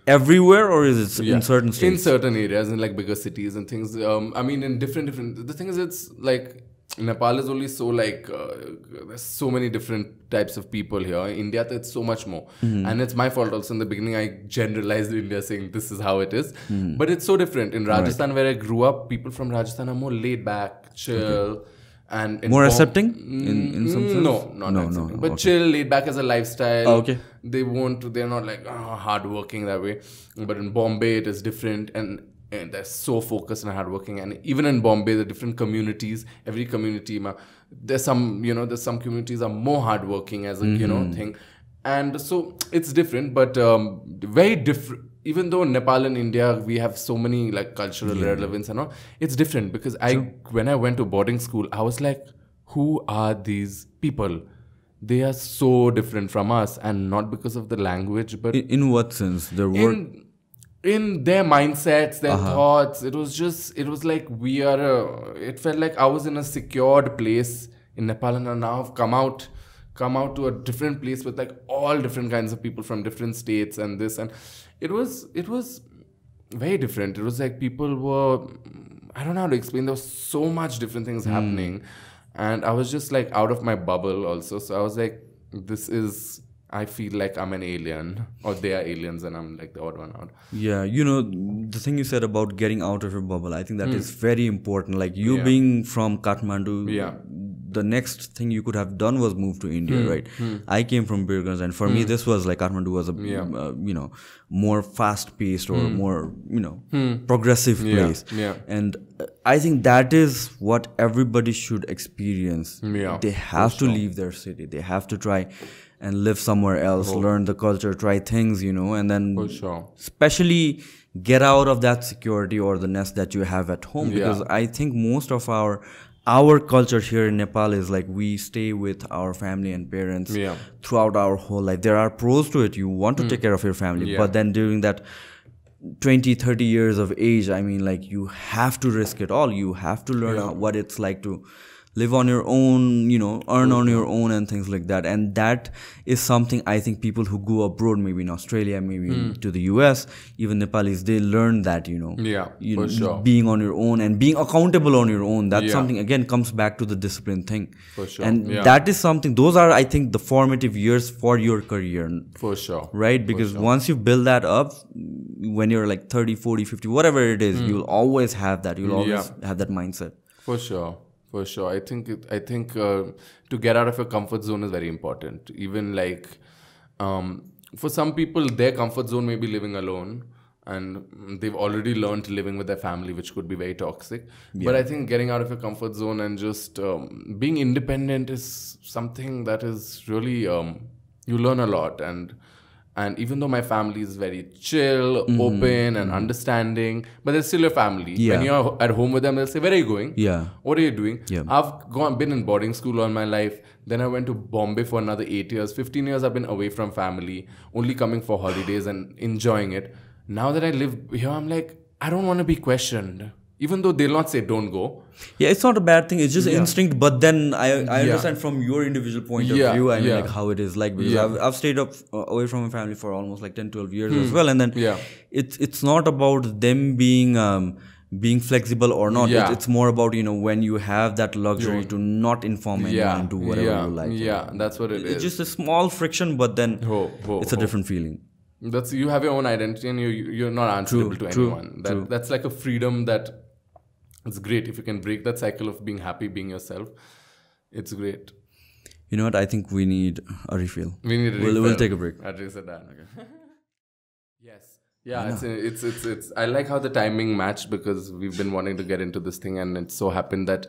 everywhere, or is it in certain states? In certain areas, in like bigger cities and things. I mean, in different. The thing is, it's like Nepal is only so like there's so many different types of people here. In India, it's so much more, and it's my fault also. In the beginning, I generalized India, saying this is how it is, but it's so different. In Rajasthan, where I grew up, people from Rajasthan are more laid back, chill. And more accepting in some sense? No, not accepting. But chill, laid back as a lifestyle. Okay. They're not like hardworking that way. But in Bombay, it is different. And they're so focused and hardworking. And even in Bombay, the different communities, every community, there's some communities are more hardworking as a, thing. And so it's different, but very different. Even though Nepal and India, we have so many like cultural relevance and all, it's different because when I went to boarding school, I was like, who are these people? They are so different from us, and not because of the language, but in what sense? Their work? In their mindsets, their thoughts. It was like it felt like I was in a secured place in Nepal, and now I've come out to a different place with like all different kinds of people from different states and this, and it was very different. It was like people were, I don't know how to explain, there was so much different things happening, and I was just like out of my bubble also. So I was like, I feel like I'm an alien, or they are aliens and I'm like the odd one out. Yeah, the thing you said about getting out of your bubble, I think that is very important. Like you being from Kathmandu, the next thing you could have done was move to India, right? I came from Biraj, and for me, this was like Kathmandu was a more fast-paced or more progressive place. Yeah. And I think that is what everybody should experience. Yeah, they have to leave their city. They have to try and live somewhere else, learn the culture, try things, and then especially get out of that security or the nest that you have at home. Because I think most of our culture here in Nepal is like we stay with our family and parents throughout our whole life. There are pros to it. You want to take care of your family, but then during that 20-30 years of age, I mean, like you have to risk it all. You have to learn what it's like to live on your own, earn on your own and things like that. And that is something I think people who go abroad, maybe in Australia, maybe to the US, even Nepalis, they learn that, for sure. Being on your own and being accountable on your own. That's something, again, comes back to the discipline thing. For sure. And that is something, those are, I think, the formative years for your career. For sure. Right? Because once you build that up, when you're like 30, 40, 50, whatever it is, you'll always have that. You'll always have that mindset. For sure. For sure. I think to get out of your comfort zone is very important. Even like for some people, their comfort zone may be living alone, and they've already learned living with their family, which could be very toxic. But I think getting out of your comfort zone and just being independent is something that is really you learn a lot. And even though my family is very chill, open and understanding, but they're still your family. Yeah. When you're at home with them, they'll say, where are you going? Yeah. What are you doing? Yeah. I've been in boarding school all my life. Then I went to Bombay for another 8 years. 15 years I've been away from family, only coming for holidays and enjoying it. Now that I live here, I'm like, I don't want to be questioned. Even though they'll not say don't go. Yeah, it's not a bad thing. It's just instinct. But then I understand from your individual point of view, I mean, like how it is like. Because I've stayed away from my family for almost like 10, 12 years as well. And then it's not about them being flexible or not. It's more about, when you have that luxury to not inform anyone and do whatever you like. That's what it is. It's just a small friction, but then it's a different feeling. You have your own identity and you're not answerable to anyone. That's like a freedom that it's great. If you can break that cycle of being happy, being yourself, it's great. You know what? I think we need a refill. We'll take a break. Address it down. Okay. Yes. Yeah, it's I like how the timing matched because we've been wanting to get into this thing, and it so happened that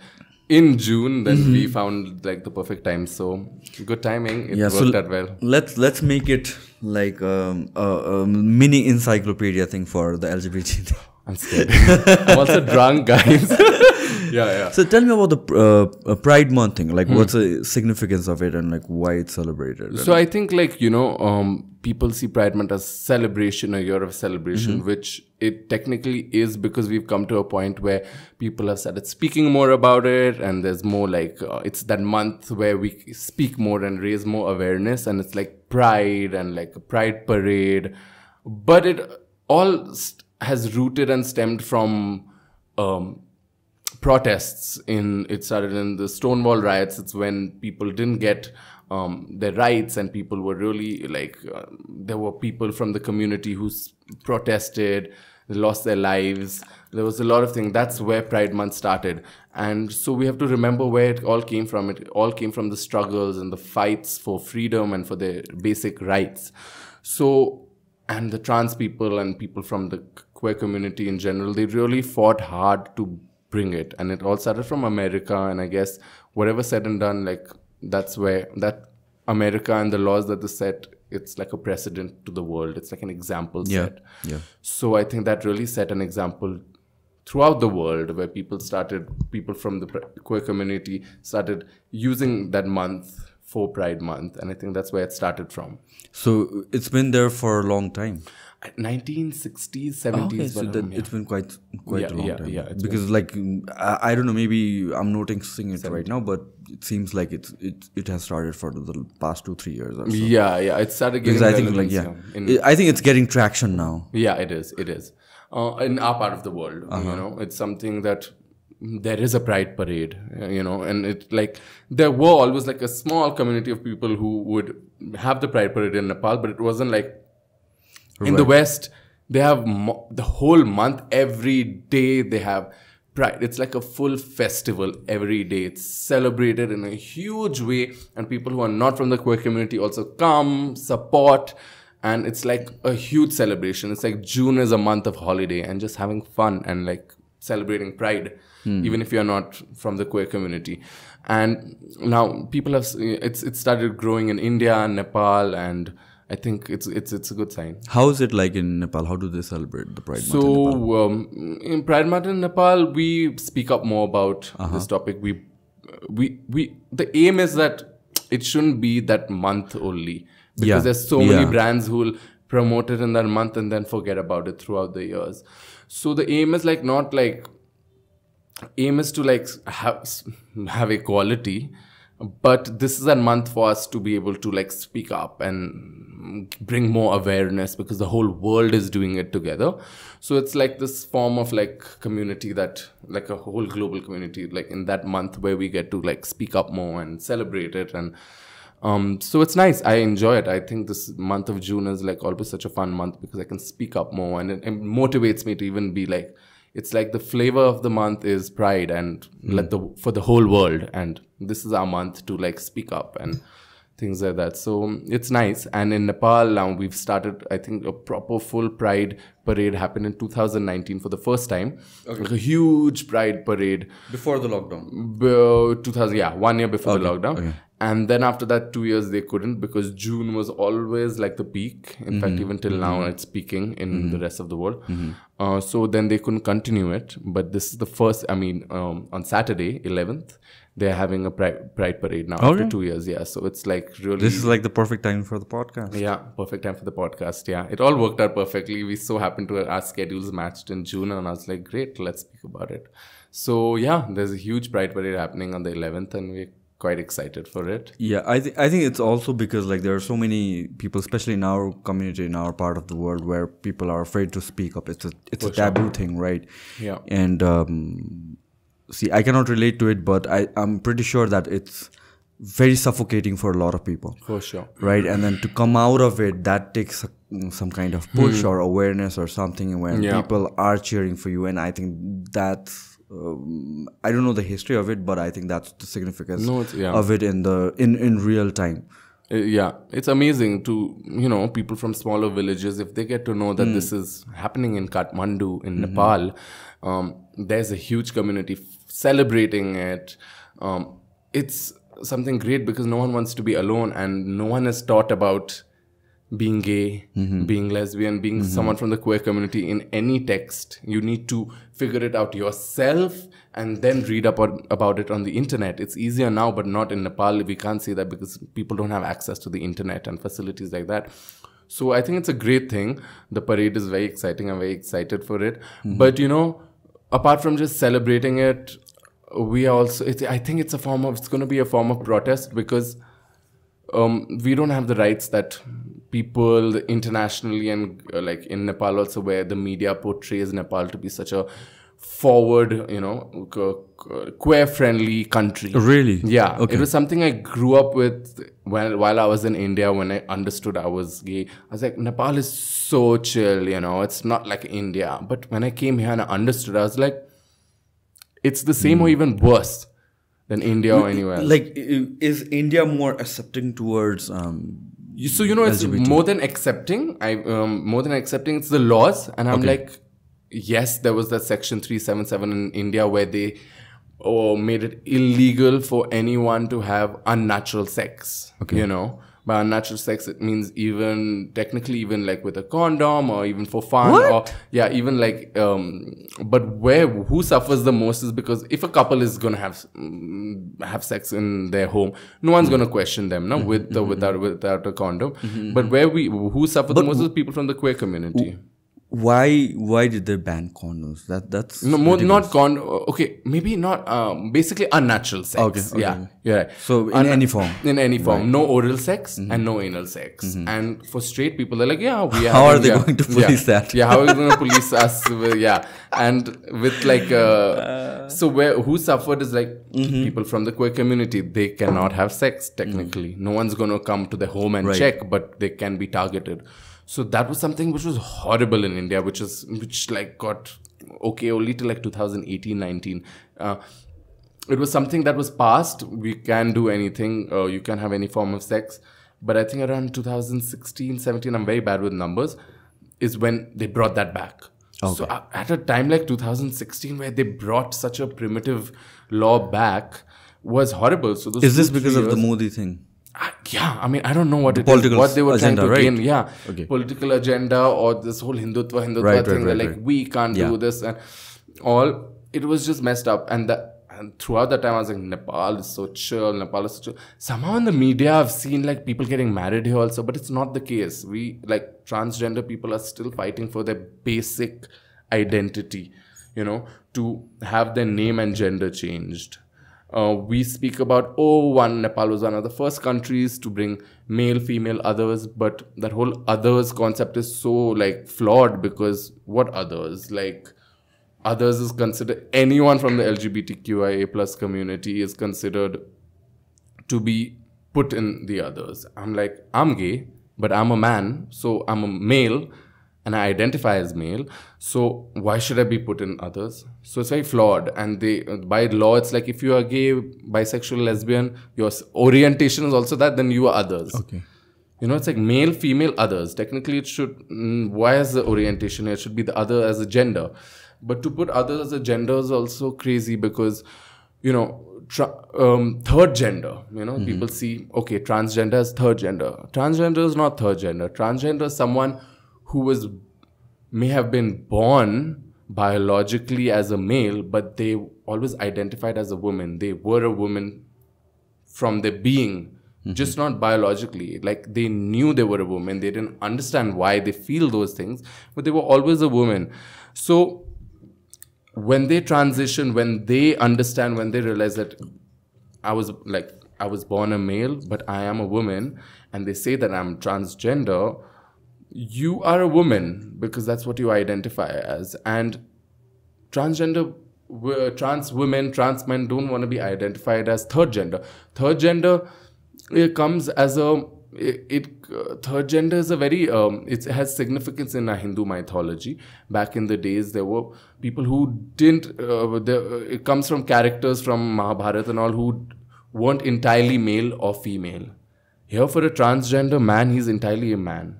in June, then we found like the perfect time. So good timing. It worked out well. Let's make it like a mini encyclopedia thing for the LGBT thing. I'm scared. I'm also drunk, guys. Yeah. So tell me about the Pride Month thing. Like, what's the significance of it and like why it's celebrated? So I think like, people see Pride Month as celebration, a year of celebration, which it technically is, because we've come to a point where people have started speaking more about it, and there's more like, it's that month where we speak more and raise more awareness, and it's like Pride and like a Pride parade. But it all has rooted and stemmed from protests. It started in the Stonewall riots. It's when people didn't get their rights, and people were really like, there were people from the community who protested, they lost their lives. There was a lot of things. That's where Pride Month started. And so we have to remember where it all came from. It all came from the struggles and the fights for freedom and for their basic rights. So, and the trans people and people from the queer community in general, they really fought hard to bring it. And it all started from America. And I guess whatever said and done, like, that's where that America and the laws that they set, it's like a precedent to the world. It's like an example set. Yeah. So I think that really set an example throughout the world, where people from the queer community started using that month for Pride Month. And I think that's where it started from. So it's been there for a long time. 1960s, 70s. So it's been quite a long time. Yeah, because like I don't know, maybe I'm noticing it right now, but it seems like it has started for the past 2-3 years or so. Yeah, it started getting I think it's getting traction now. Yeah, it is. In our part of the world, it's something that there is a Pride parade, and it like there were always like a small community of people who would have the Pride parade in Nepal, but it wasn't like. In the West, they have the whole month, every day they have Pride. It's like a full festival every day. It's celebrated in a huge way, and people who are not from the queer community also come, support, and it's like a huge celebration. It's like June is a month of holiday and just having fun and like celebrating Pride, even if you're not from the queer community. And now people have, it started growing in India and Nepal, and I think it's a good sign. How is it like in Nepal? How do they celebrate the Pride Month in Nepal? So in Pride Month in Nepal, we speak up more about this topic. We the aim is that it shouldn't be that month only, because there's so many brands who will promote it in that month and then forget about it throughout the years. So the aim is like not like aim is to like have equality. But this is a month for us to be able to like speak up and bring more awareness, because the whole world is doing it together. So it's like this form of like community, that like a whole global community, like in that month where we get to like speak up more and celebrate it. And so it's nice. I enjoy it. I think this month of June is like always such a fun month, because I can speak up more, and it motivates me to even be like, it's like the flavor of the month is Pride, and for the whole world. And this is our month to like speak up and things like that. So it's nice. And in Nepal now we've started, I think, a proper full Pride parade happened in 2019 for the first time. Like a huge Pride parade. Before the lockdown? 1 year before the lockdown. Okay. And then after that 2 years they couldn't, because June was always like the peak. In fact, even till now it's peaking in the rest of the world. So then they couldn't continue it. But this is the first, on Saturday, 11th, they're having a pride parade now after 2 years. Yeah, so it's like really... This is like the perfect time for the podcast. Yeah, perfect time for the podcast. Yeah, it all worked out perfectly. We so happened to our schedules matched in June, and I was like, great, let's speak about it. So yeah, there's a huge pride parade happening on the 11th, and we're quite excited for it. Yeah, I think it's also because like there are so many people, especially in our community, in our part of the world, where people are afraid to speak up. It's a taboo thing, right? Yeah. And see, I cannot relate to it, but I'm pretty sure that it's very suffocating for a lot of people. For sure. Right? And then to come out of it, that takes some kind of push or awareness or something, when people are cheering for you. And I think that's I don't know the history of it, but I think that's the significance of it in real time. Yeah, it's amazing to, people from smaller villages, if they get to know that this is happening in Kathmandu, in Nepal, there's a huge community celebrating it. It's something great because no one wants to be alone, and no one is taught about being gay, being lesbian, being someone from the queer community in any text. You need to figure it out yourself and then read about it on the internet. It's easier now, but not in Nepal. We can't say that because people don't have access to the internet and facilities like that. So I think it's a great thing. The parade is very exciting. I'm very excited for it. But, you know, apart from just celebrating it, we are also, I think it's going to be a form of protest because we don't have the rights that people internationally and like in Nepal also, where the media portrays Nepal to be such a forward, you know, queer-friendly country. Really? Yeah. Okay. It was something I grew up with while I was in India. When I understood I was gay, I was like, Nepal is so chill, you know, it's not like India. But when I came here and I understood, I was like, it's the same or even worse than India or anywhere else. Like, is India more accepting towards so, you know, it's LGBT? more than accepting. It's the laws. And I'm like, yes, there was that section 377 in India where they made it illegal for anyone to have unnatural sex. You know, by unnatural sex, it means technically even like with a condom or even for fun. What? Or yeah, even like, but who suffers the most is because if a couple is going to have sex in their home, no one's going to question them, no, with or without a condom. But who suffer the most is people from the queer community. Why did they ban condoms? That's no more, not okay, maybe not basically unnatural sex. Okay. Yeah, you're right. So in any form, right. No oral sex and no anal sex. And for straight people, they're like, yeah, we are. How are they going to police that? Yeah, how are they going to police us? Yeah, and with like so who suffered is like people from the queer community. They cannot have sex technically. No one's going to come to their home and check, but they can be targeted. So that was something which was horrible in India, which like got okay only till like 2018-19. It was something that was passed. We can do anything. You can have any form of sex. But I think around 2016-17, I'm very bad with numbers, is when they brought that back. Okay. So at a time like 2016, where they brought such a primitive law back, was horrible. So is this because of the Modi thing? Yeah, I mean, I don't know what it is, what they were trying to gain. Yeah, political agenda or this whole Hindutva thing. They're like, we can't do this and all. It was just messed up. And throughout that time, I was like, Nepal is so chill. Nepal is so chill. Somehow in the media, I've seen like people getting married here also, but it's not the case. We like transgender people are still fighting for their basic identity, you know, to have their name and gender changed. We speak about, Nepal was one of the first countries to bring male, female, others, but that whole others concept is so like flawed because what others? Like others is considered, anyone from the LGBTQIA plus community is considered to be put in the others. I'm like, I'm gay, but I'm a man, so I'm a male and I identify as male. So why should I be put in others? So it's very flawed. And by law, it's like if you are gay, bisexual, lesbian, your orientation is also that, then you are others. Okay. You know, it's like male, female, others. Technically, it should, why is the orientation here? It should be the other as a gender. But to put other as a gender is also crazy because, you know, third gender, you know, people see, okay, transgender is third gender. Transgender is not third gender. Transgender is someone who may have been born biologically as a male, but they always identified as a woman. They were a woman from their being, just not biologically. Like they knew they were a woman. They didn't understand why they feel those things, but they were always a woman. So when they transition, when they understand, when they realize that I was born a male, but I am a woman, and they say that I'm transgender, you are a woman because that's what you identify as. And transgender, trans women, trans men don't want to be identified as third gender. Third gender, it comes as a, third gender is a very, it has significance in our Hindu mythology. Back in the days, there were people who didn't, it comes from characters from Mahabharata and all who weren't entirely male or female. Here for a transgender man, he's entirely a man.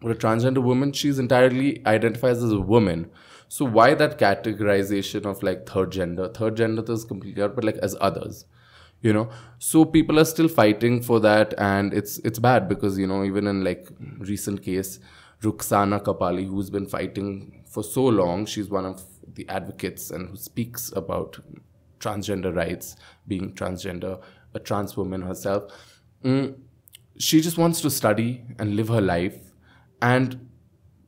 For a transgender woman, she's entirely identifies as a woman. So why that categorization of like third gender? Third gender is completely out, but like as others, you know. So people are still fighting for that, and it's bad because, you know, even in like recent case, Rukhsana Kapali, who's been fighting for so long, she's one of the advocates and who speaks about transgender rights, being transgender, a trans woman herself. She just wants to study and live her life and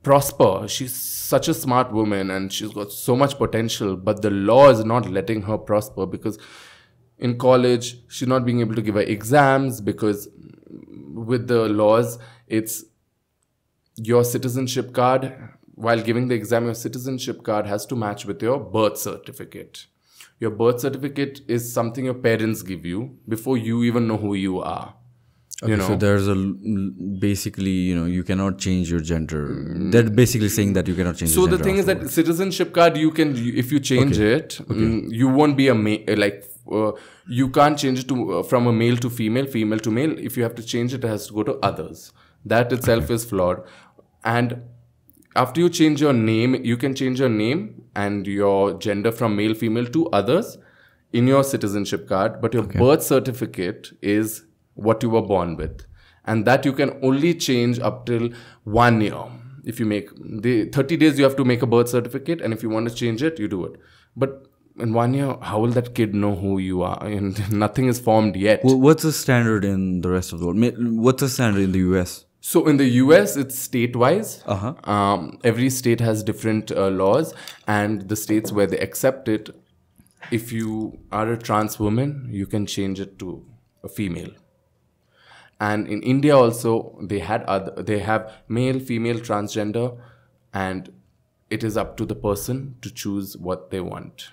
prosper. She's such a smart woman and she's got so much potential, but the law is not letting her prosper because in college, she's not being able to give her exams because with the laws, it's your citizenship card. While giving the exam, your citizenship card has to match with your birth certificate. Your birth certificate is something your parents give you before you even know who you are. Okay, you know? So there's basically, you know, you cannot change your gender. They're basically saying that you cannot change your gender. So the thing is that citizenship card, if you change it, you won't be a you can't change it to from a male to female, female to male. If you have to change it, it has to go to others. That itself is flawed. And after you change your name, you can change your name and your gender from male, female to others in your citizenship card. But your birth certificate is what you were born with. And that you can only change up till 1 year. If you make 30 days, you have to make a birth certificate. And if you want to change it, you do it. But in 1 year, how will that kid know who you are? And nothing is formed yet. Well, what's the standard in the rest of the world? What's the standard in the US? So in the US, it's state-wise. Every state has different laws. And the states where they accept it, if you are a trans woman, you can change it to a female. And in India also, they have male, female, transgender, and it is up to the person to choose what they want.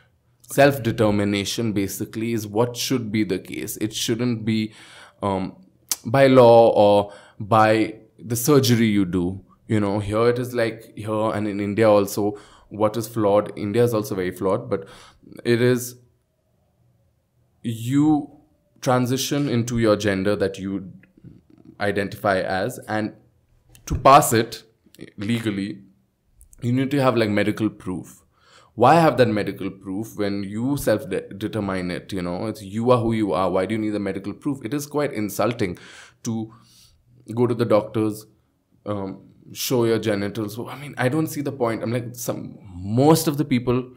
Self-determination basically is what should be the case. It shouldn't be by law or by the surgery you do. You know, here it is like here, and in India also, what is flawed, India is also very flawed, but it is you transition into your gender that you identify as, and to pass it legally, you need to have like medical proof. Why have that medical proof when you self-determine it? You know, it's you are who you are. Why do you need the medical proof? It is quite insulting to go to the doctors, show your genitals. I mean, I don't see the point. I'm like, most of the people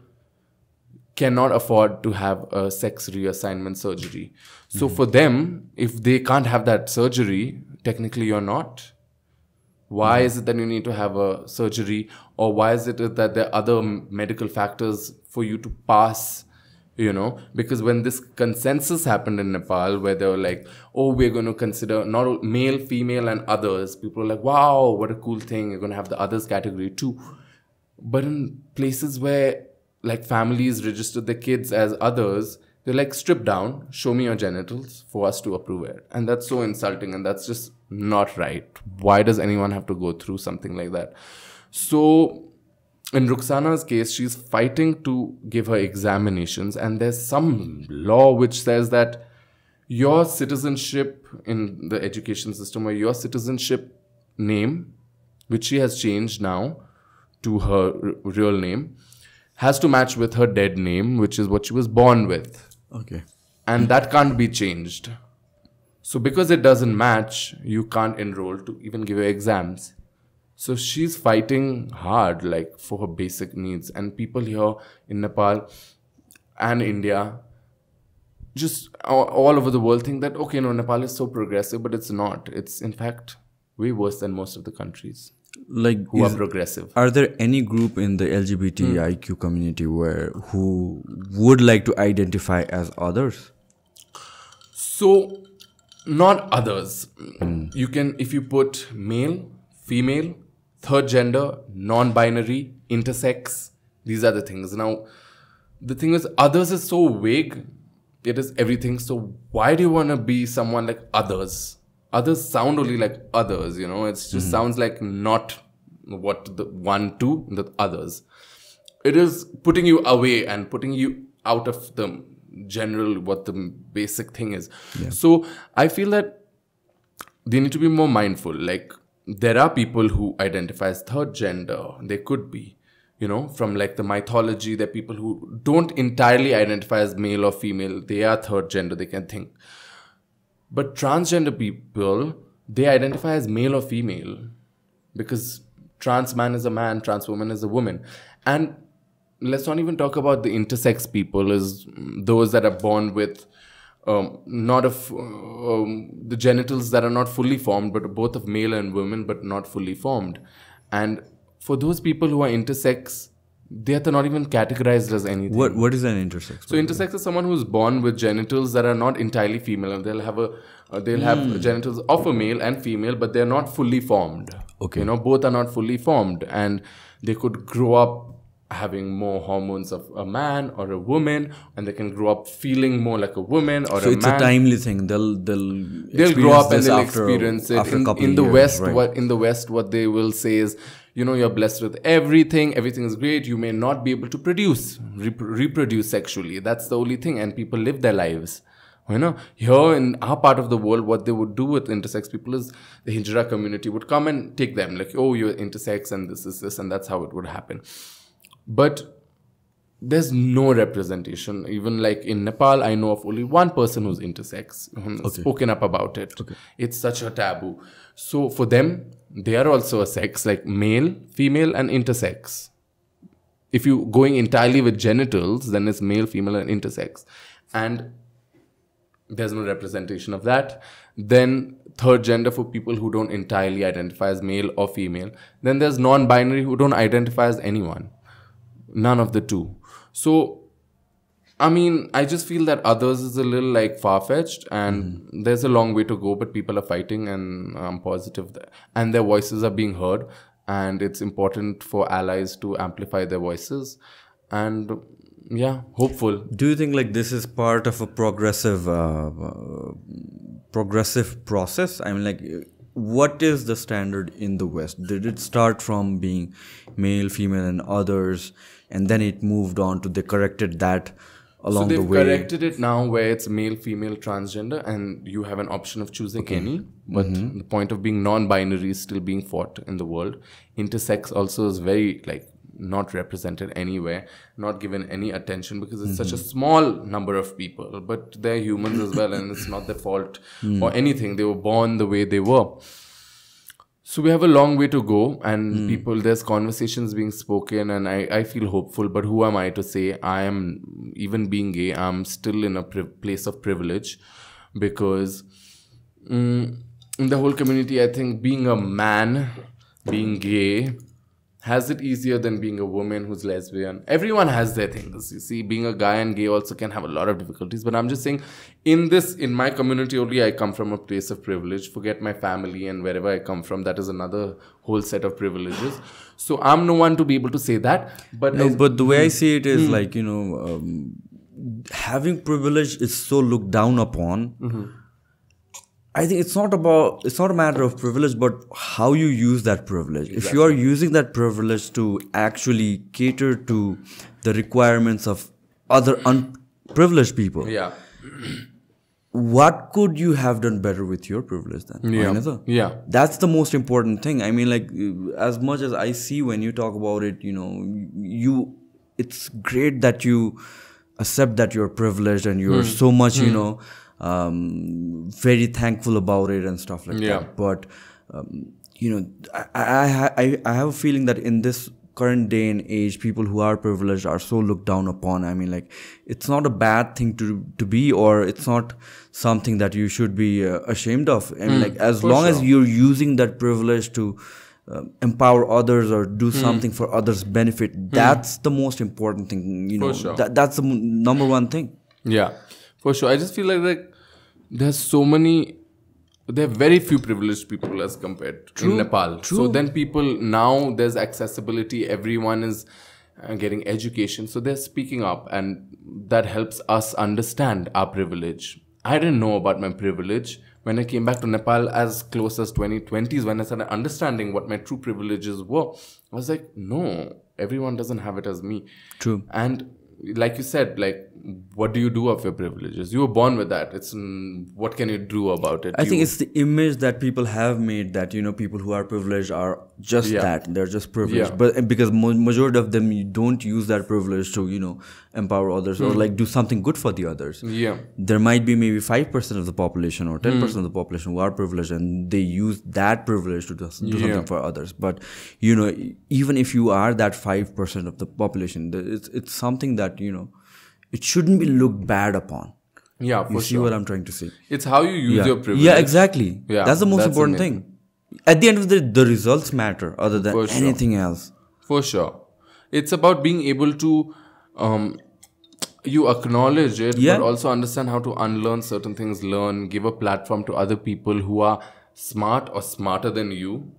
cannot afford to have a sex reassignment surgery. So for them, if they can't have that surgery, technically you're not. Why is it that you need to have a surgery? Or why is it that there are other medical factors for you to pass, you know? Because when this consensus happened in Nepal, where they were like, oh, we're going to consider not male, female, and others. People were like, wow, what a cool thing. You're going to have the others category too. But in places where like families register their kids as others, they're like, strip down, show me your genitals for us to approve it. And that's so insulting, and that's just not right. Why does anyone have to go through something like that? So in Rukhsana's case, she's fighting to give her examinations, and there's some law which says that your citizenship in the education system, or your citizenship name, which she has changed now to her real name, has to match with her dead name, which is what she was born with. Okay. And that can't be changed. So because it doesn't match, you can't enroll to even give her exams. So she's fighting hard, like, for her basic needs. And people here in Nepal and India, just all over the world, think that, okay, no, Nepal is so progressive, but it's not. It's, in fact, way worse than most of the countries. Like, who are progressive. Are there any group in the LGBTIQ community who would like to identify as others? So, not others. You can, if you put male, female, third gender, non-binary, intersex, these are the things. Now, the thing is, others is so vague. It is everything. So why do you want to be someone like others? Others sound only like others, you know. It just sounds like not what the one, two, the others. It is putting you away and putting you out of the general, what the basic thing is. Yeah. So I feel that they need to be more mindful. Like, there are people who identify as third gender. They could be. from like the mythology, there are people who don't entirely identify as male or female. They are third gender, they can think. But transgender people, they identify as male or female because trans man is a man, trans woman is a woman. And let's not even talk about the intersex people, as those that are born with the genitals that are not fully formed, but both of male and women, but not fully formed. And for those people who are intersex, they are not even categorized as anything. What is an intersex? So intersex is someone who's born with genitals that are not entirely female, and they'll have genitals of a male and female, but they're not fully formed. Okay. Both are not fully formed, and they could grow up having more hormones of a man or a woman, and they can grow up feeling more like a woman or a man. So it's a timely thing. They'll grow up and they'll experience it. In the West, what they will say is, you're blessed with everything. Everything is great. You may not be able to reproduce sexually. That's the only thing, and people live their lives. Here in our part of the world, what they would do with intersex people is the Hijra community would come and take them, like, oh, you're intersex and this is this, and that's how it would happen. But there's no representation. Even like in Nepal, I know of only one person who's intersex, spoken up about it. Okay. It's such a taboo. So for them, they are also a sex, like male, female, and intersex. If you're going entirely with genitals, then it's male, female, and intersex. And there's no representation of that. Then third gender for people who don't entirely identify as male or female. Then there's non-binary who don't identify as anyone. None of the two. So, I just feel that others is a little like far-fetched, and there's a long way to go, but people are fighting, and I'm positive that, and their voices are being heard, and it's important for allies to amplify their voices, and yeah, hopeful. Do you think like this is part of a progressive process? What is the standard in the West? Did it start from being male, female, and others, and then it moved on to they corrected that along the way? So they've corrected it now where it's male, female, transgender, and you have an option of choosing any. But the point of being non-binary is still being fought in the world. Intersex also is very not represented anywhere, not given any attention because it's such a small number of people. But they're humans as well, and it's not their fault or anything. They were born the way they were. So we have a long way to go, and there's conversations being spoken, and I feel hopeful. But who am I to say? I am, even being gay, I'm still in a place of privilege because in the whole community, I think being a man, being gay, has it easier than being a woman who's lesbian. Everyone has their things. You see, being a guy and gay also can have a lot of difficulties. But I'm just saying, in my community only, I come from a place of privilege. Forget my family and wherever I come from, that is another whole set of privileges. So I'm no one to be able to say that. But the way I see it is having privilege is so looked down upon. I think it's not a matter of privilege, but how you use that privilege. Exactly. If you are using that privilege to actually cater to the requirements of other unprivileged people, what could you have done better with your privilege then? Yeah. That's the most important thing. As much as I see when you talk about it, it's great that you accept that you're privileged and you're so much, very thankful about it and stuff like that. But I have a feeling that in this current day and age, people who are privileged are so looked down upon. It's not a bad thing to be, or it's not something that you should be ashamed of. As long as you're using that privilege to empower others or do something for others' benefit, that's the most important thing. That's the number one thing. Yeah. For sure. I just feel like there are very few privileged people as compared to in Nepal. So then now there's accessibility. Everyone is getting education. So they're speaking up, and that helps us understand our privilege. I didn't know about my privilege when I came back to Nepal as close as 2020s, when I started understanding what my true privileges were. I was like, no, everyone doesn't have it as me. True. And like you said, like, what do you do of your privileges? You were born with that. It's what can you do about it? I think it's the image that people have made that, you know, people who are privileged are just that. They're just privileged. But because majority of them, you don't use that privilege to, you know, empower others or like do something good for the others. There might be maybe 5% of the population or 10% of the population who are privileged, and they use that privilege to do something for others. But, you know, even if you are that 5% of the population, it's something that, you know, it shouldn't be looked bad upon. Yeah, for you see what I'm trying to say? It's how you use your privilege. Yeah, exactly. Yeah, that's the most important thing. At the end of the results matter other than anything else. For sure. It's about being able to, you acknowledge it, but also understand how to unlearn certain things, give a platform to other people who are smart or smarter than you,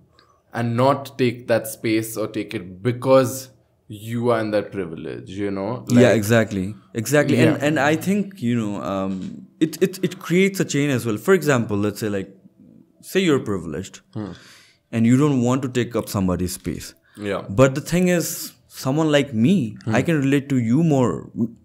and not take that space or take it because you are in that privilege, you know? Like, yeah, exactly. Yeah. And I think, you know, it creates a chain as well. For example, let's say say you're privileged and you don't want to take up somebody's space. Yeah. But the thing is, someone like me, I can relate to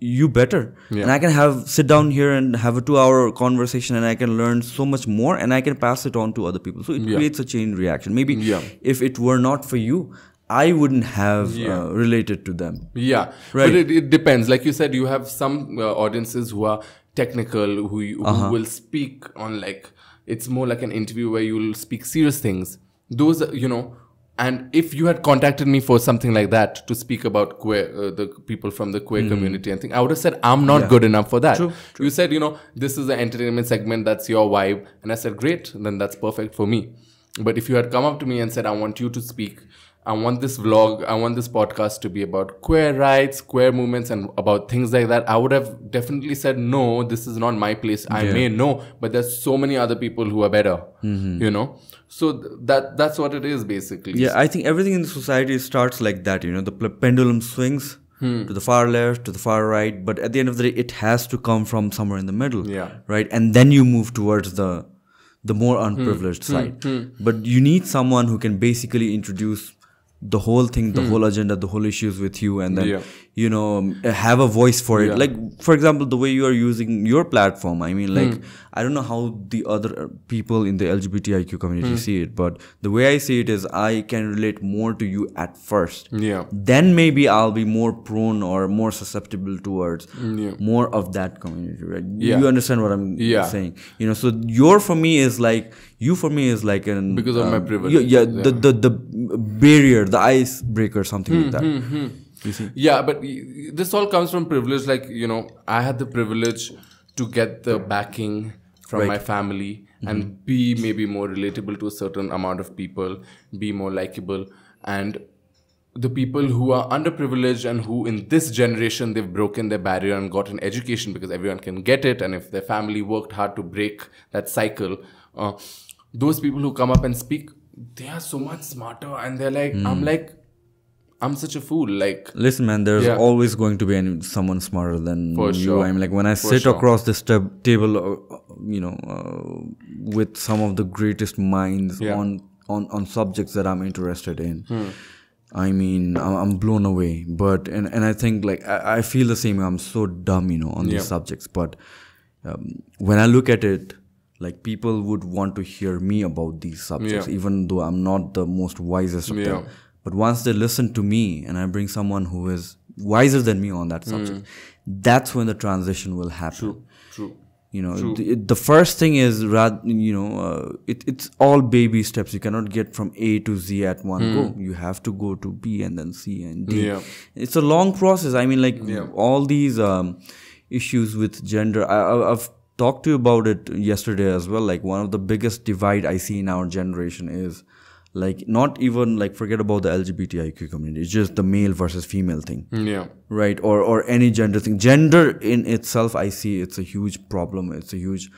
you better. And I can sit down here and have a 2-hour conversation, and I can learn so much more, and I can pass it on to other people. So it creates a chain reaction. Maybe if it were not for you, I wouldn't have related to them. Yeah, right. But it depends. Like you said, you have some audiences who are technical, who will speak on, like, it's more like an interview where you will speak serious things. Those, you know, and if you had contacted me for something like that to speak about queer, the people from the queer community and thing, I would have said, I'm not good enough for that. True. You said, you know, this is an entertainment segment, that's your vibe. And I said, great, then that's perfect for me. But if you had come up to me and said, I want you to speak, I want this vlog, I want this podcast to be about queer rights, queer movements, and about things like that, I would have definitely said, no, this is not my place. I may know, but there's so many other people who are better, you know? So that's what it is, basically. Yeah, I think everything in the society starts like that, you know? The pendulum swings to the far left, to the far right, but at the end of the day, it has to come from somewhere in the middle, right? And then you move towards the more unprivileged side. But you need someone who can basically introduce the whole thing, the whole agenda, the whole issues with you, and then, you know, have a voice for it. Like, for example, the way you are using your platform, I mean, like, I don't know how the other people in the LGBTIQ community see it, but the way I see it is I can relate more to you at first. Then maybe I'll be more prone or more susceptible towards more of that community, right? You understand what I'm saying? You know, so you for me is like an... Because of my privilege. The barrier, the icebreaker, something like that. You see? Yeah, but this all comes from privilege. Like, you know, I had the privilege to get the backing from my family and be maybe more relatable to a certain amount of people, be more likable. And the people who are underprivileged and who in this generation, they've broken their barrier and got an education because everyone can get it. And if their family worked hard to break that cycle, those people who come up and speak, they are so much smarter. And they're like, I'm such a fool. Like, listen, man, there's always going to be someone smarter than you. I'm like, when I sit across this table, you know, with some of the greatest minds on subjects that I'm interested in, I mean, I'm blown away. But and I think, like, I feel the same. I'm so dumb, you know, on these subjects. But when I look at it, like, people would want to hear me about these subjects, even though I'm not the most wisest of them. But once they listen to me and I bring someone who is wiser than me on that subject, that's when the transition will happen. True. You know, the first thing is, you know, it's all baby steps. You cannot get from A to Z at one go. You have to go to B and then C and D. It's a long process. I mean, like, all these issues with gender, I've talked to you about it yesterday as well. Like, one of the biggest divide I see in our generation is, like, not even, like, forget about the LGBTIQ community. It's just the male versus female thing. Right? Or any gender thing. Gender in itself, I see it's a huge problem. It's a huge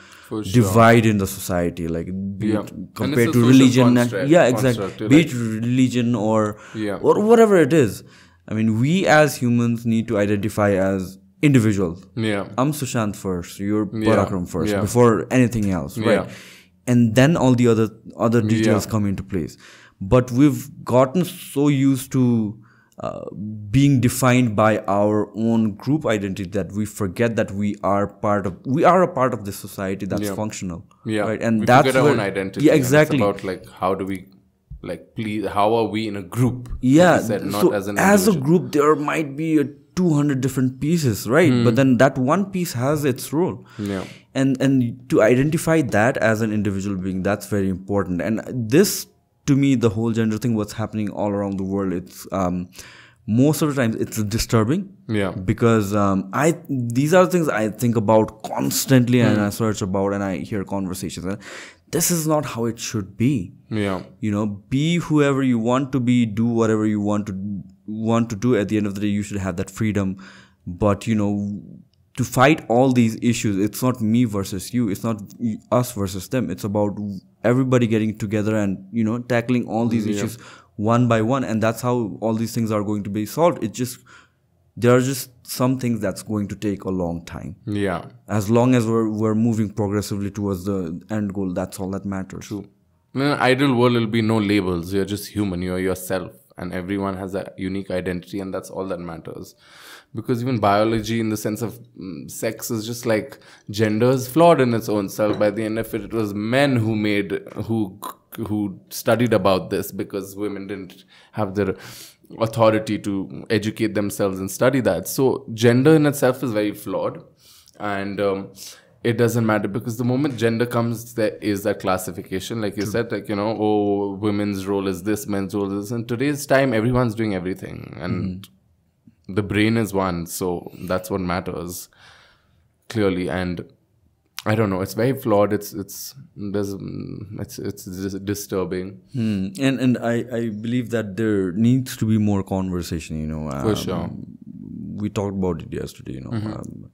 divide in the society. Like, be it compared to religion. Exactly. Be it religion or whatever it is. I mean, we as humans need to identify as individuals. I'm Sushant first. You're Parakram first. Before anything else. Right? And then all the other details come into place. But we've gotten so used to being defined by our own group identity, that we forget that we are a part of this society that's functional. Right? And we that's forget our own identity. Yeah, exactly. And it's about like, how do we please, how are we in a group? Yeah. Like you said, not so as an as a individual. group, there might be 200 different pieces, right? But then that one piece has its role. Yeah. And to identify that as an individual being, that's very important. And this, to me, the whole gender thing, what's happening all around the world, it's most of the times it's disturbing. Yeah. Because these are things I think about constantly, and I search about, and I hear conversations. And this is not how it should be. Yeah. You know, be whoever you want to be, do whatever you want to do. At the end of the day, you should have that freedom. But, you know, to fight all these issues, it's not me versus you. It's not us versus them. It's about everybody getting together and, you know, tackling all these issues one by one. And that's how all these things are going to be solved. There are just some things that's going to take a long time. Yeah. As long as we're moving progressively towards the end goal, that's all that matters. True. In an ideal world, there'll be no labels. You're just human. You're yourself. And everyone has a unique identity, and that's all that matters. Because even biology, in the sense of sex, is just like gender is flawed in its own self. By the end of it, it was men who studied about this, because women didn't have the authority to educate themselves and study that. So gender in itself is very flawed, and it doesn't matter, because the moment gender comes, there is that classification, like you said, like, you know, oh, women's role is this, men's role is this. In today's time, everyone's doing everything, and the brain is one, so that's what matters, clearly. And I don't know, it's very flawed. It's disturbing. And I believe that there needs to be more conversation, you know. For sure. We talked about it yesterday, you know.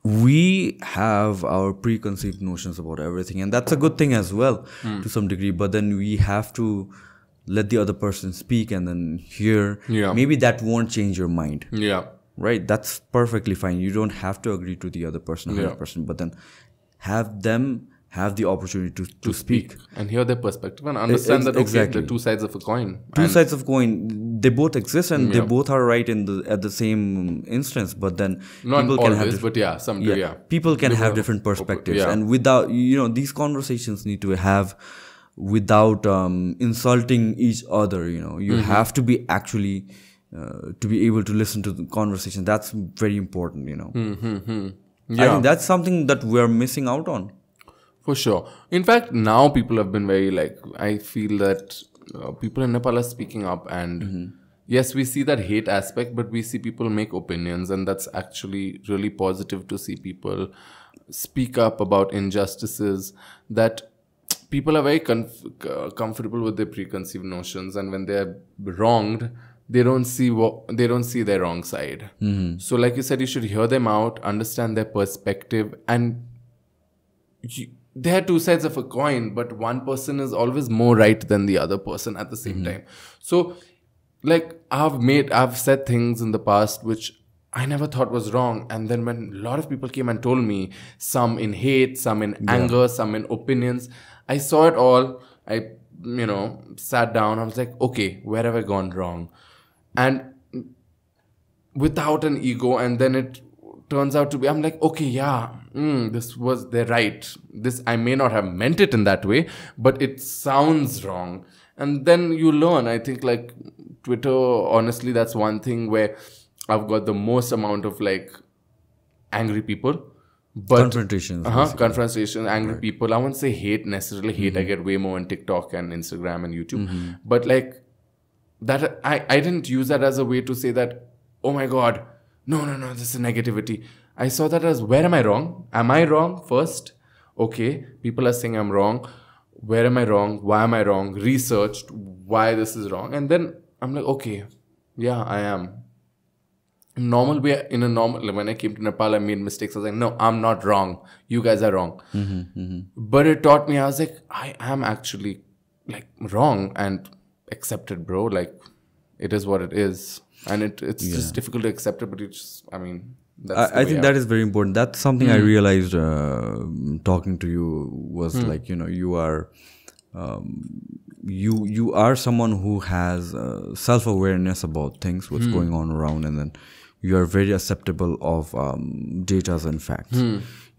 We have our preconceived notions about everything, and that's a good thing as well to some degree. But then we have to let the other person speak and then hear. Yeah. Maybe that won't change your mind. Yeah. Right? That's perfectly fine. You don't have to agree to the other person 100%, but then have them have the opportunity to speak. And hear their perspective and understand that, okay, exactly. the two sides of a coin. Two sides of coin, they both exist, and they both are right at the same instance, but then Not people always, can have but yeah, some do, yeah. People can have different perspectives, yeah. and without, you know, these conversations need to have without insulting each other, you know. You have to be actually to be able to listen to the conversation. That's very important, you know. Yeah. I think that's something that we're missing out on. For sure. In fact, now people have been very, like, I feel that people in Nepal are speaking up, and yes, we see that hate aspect, but we see people make opinions, and that's actually really positive to see people speak up about injustices, that people are very comfortable with their preconceived notions, and when they're wronged, they don't see their wrong side. So like you said, you should hear them out, understand their perspective, and there are two sides of a coin, but one person is always more right than the other person at the same time. So, like, I've said things in the past which I never thought was wrong, and then when a lot of people came and told me, some in hate, some in anger, some in opinions, I saw it all. I, you know, sat down. I was like, okay, where have I gone wrong? And without an ego, and then it turns out to be, I'm like, okay, yeah, they're right. This, I may not have meant it in that way, but it sounds wrong. And then you learn. I think, like, Twitter, honestly, that's one thing where I've got the most amount of, like, angry people. But Confrontations. Confrontation, angry people. I won't say hate necessarily. Hate I get way more on TikTok and Instagram and YouTube. But, like, that I didn't use that as a way to say that, oh my God, no, this is negativity. I saw that as, where am I wrong? Am I wrong first? Okay, people are saying I'm wrong. Where am I wrong? Why am I wrong? Researched why this is wrong. And then I'm like, okay, yeah, I am. When I came to Nepal, I made mistakes. I was like, no, I'm not wrong. You guys are wrong. But it taught me, I was like, I am actually, like, wrong, and accept it, bro. Like, it is what it is. And it's just difficult to accept it, but it's, I mean, that's I think that is very important. That's something I realized talking to you was like, you know, you are you are someone who has self-awareness about things, what's going on around, and then you are very acceptable of datas and facts.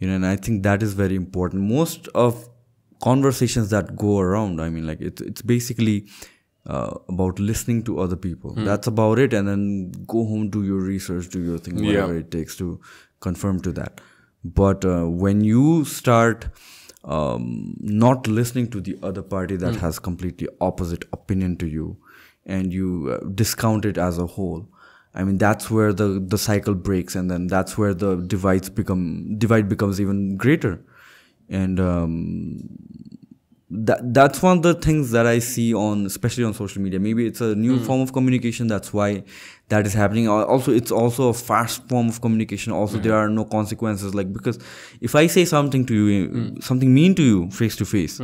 And I think that is very important. Most of conversations that go around, I mean, like it's basically about listening to other people. That's about it. And then go home, do your research, do your thing, whatever it takes to confirm to that. But when you start not listening to the other party that has completely opposite opinion to you, and you discount it as a whole, I mean, that's where the cycle breaks, and then that's where the divide becomes even greater. And that's one of the things that I see especially on social media. Maybe it's a new form of communication. That's why that is happening. Also, it's also a fast form of communication. Also, there are no consequences. Like, because if I say something to you, something mean to you face to face,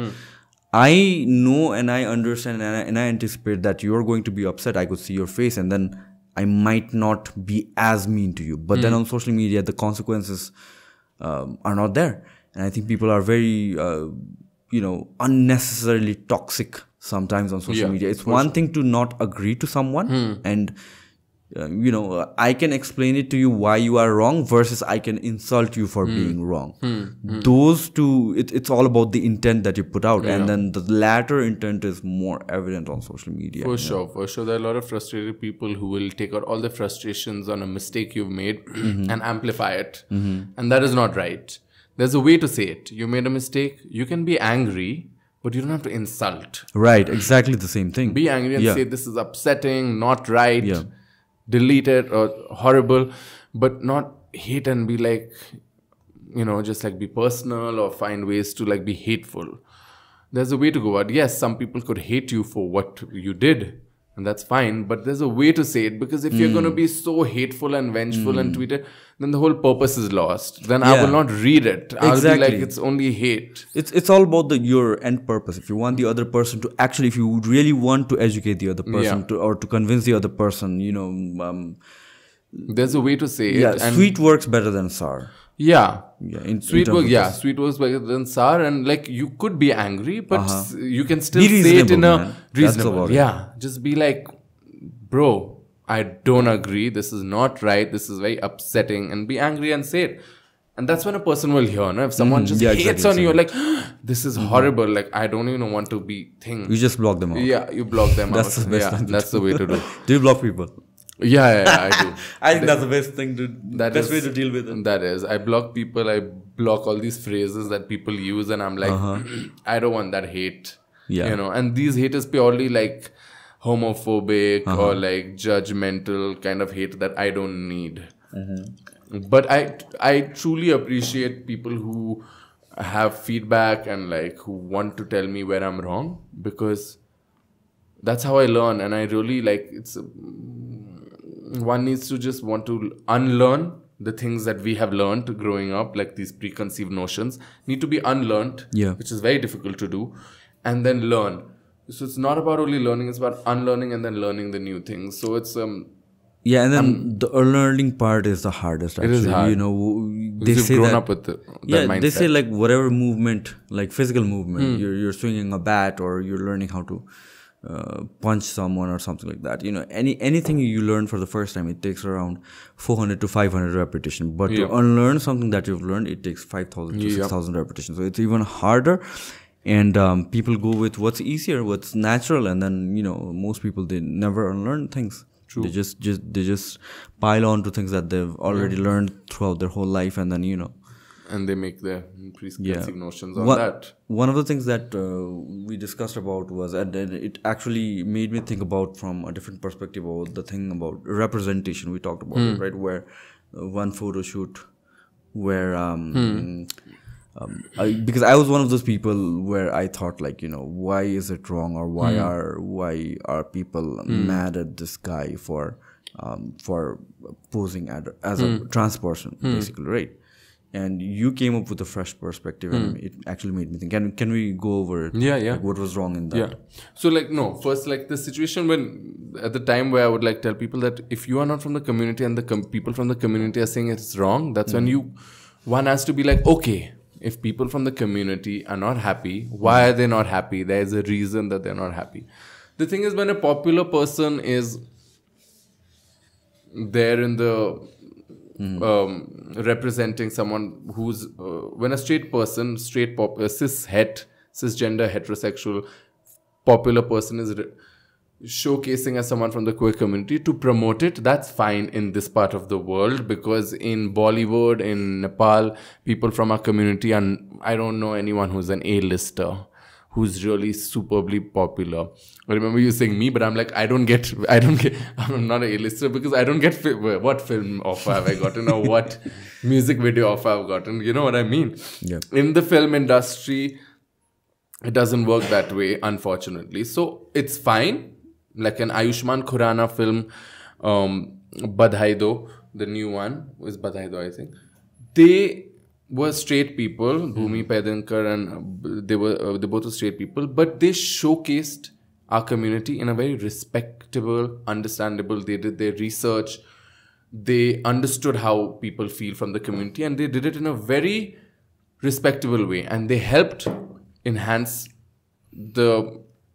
I know and I understand and I anticipate that you're going to be upset. I could see your face, and then I might not be as mean to you. But then on social media, the consequences are not there. And I think people are very unnecessarily toxic sometimes on social media. It's one thing to not agree to someone and I can explain it to you why you are wrong versus I can insult you for being wrong. Those two, it's all about the intent that you put out, and then the latter intent is more evident on social media. For sure. There are a lot of frustrated people who will take out all the frustrations on a mistake you've made and amplify it. And that is not right. There's a way to say it. You made a mistake. You can be angry, but you don't have to insult. Right. Exactly the same thing. Be angry and say this is upsetting, not right, delete it or horrible, but not hate and be like, just like be personal or find ways to like be hateful. There's a way to go out. Yes, some people could hate you for what you did, and that's fine, but there's a way to say it, because if you're going to be so hateful and vengeful and tweet it, then the whole purpose is lost. Then I will not read it. I'll be like, it's only hate. It's all about your end purpose. If you want the other person to actually, if you really want to educate the other person or to convince the other person, there's a way to say it. Yeah, sweet works better than sour. Sweet works better than sour, and like you could be angry, but you can still say it in a reasonable. Just be like, bro, I don't agree. This is not right. This is very upsetting, and be angry and say it. And that's when a person will hear. No? If someone just hates on you, like, this is horrible. Like, I don't even want to be thing. You just block them out. Yeah, you block them that's out. The best that's the way to do. Do you block people? Yeah, I do. I think that's the best thing best way to deal with it. That is, I block people. I block all these phrases that people use, and I'm like, I don't want that hate. And these hate is purely like homophobic or like judgmental kind of hate that I don't need. But I truly appreciate people who have feedback and like who want to tell me where I'm wrong, because that's how I learn. And I really like one needs to just want to unlearn the things that we have learned growing up, like these preconceived notions need to be unlearned, which is very difficult to do, and then learn. So it's not about only learning, it's about unlearning and then learning the new things. So it's and then the unlearning part is the hardest, actually. It is hard. They say grown up with that mindset. They say like whatever movement, like physical movement, you're swinging a bat or you're learning how to punch someone or something like that. Anything you learn for the first time, it takes around 400 to 500 repetitions. But to unlearn something that you've learned, it takes 5,000 to 6,000 repetitions. So it's even harder. And people go with what's easier, what's natural, and then most people, they never unlearn things. True. They just pile on to things that they've already learned throughout their whole life, and then and they make their preconceived notions on that. One of the things that we discussed about was, and it actually made me think about from a different perspective about the thing about representation. We talked about it, right? Where one photo shoot where because I was one of those people where I thought like, why is it wrong, or why are people mad at this guy for posing as a trans person, basically, right? And you came up with a fresh perspective, and it actually made me think. Can we go over it? Like, what was wrong in that? So first, like the situation when at the time where I would like tell people that if you are not from the community and the people from the community are saying it's wrong, that's when one has to be like, okay, if people from the community are not happy, why are they not happy? There is a reason that they're not happy. The thing is, when a popular person is there in the representing someone who's when a straight person, cisgender heterosexual popular person is showcasing as someone from the queer community to promote it, that's fine in this part of the world, because in Bollywood, in Nepal, people from our community, and I don't know anyone who's an A-lister who's really superbly popular. I remember you saying me, but I'm like, I'm not an A-lister because I don't get what film offer have I gotten or what music video offer I've gotten. You know what I mean? Yeah. In the film industry, it doesn't work that way, unfortunately. So it's fine. Like an Ayushmann Khurrana film, Badhai Do, the new one, is Badhai Do, I think. They were straight people, Bhumi Paidankar, and they both were straight people, but they showcased our community in a very respectable, understandable. They did their research. They understood how people feel from the community, and they did it in a very respectable way. And they helped enhance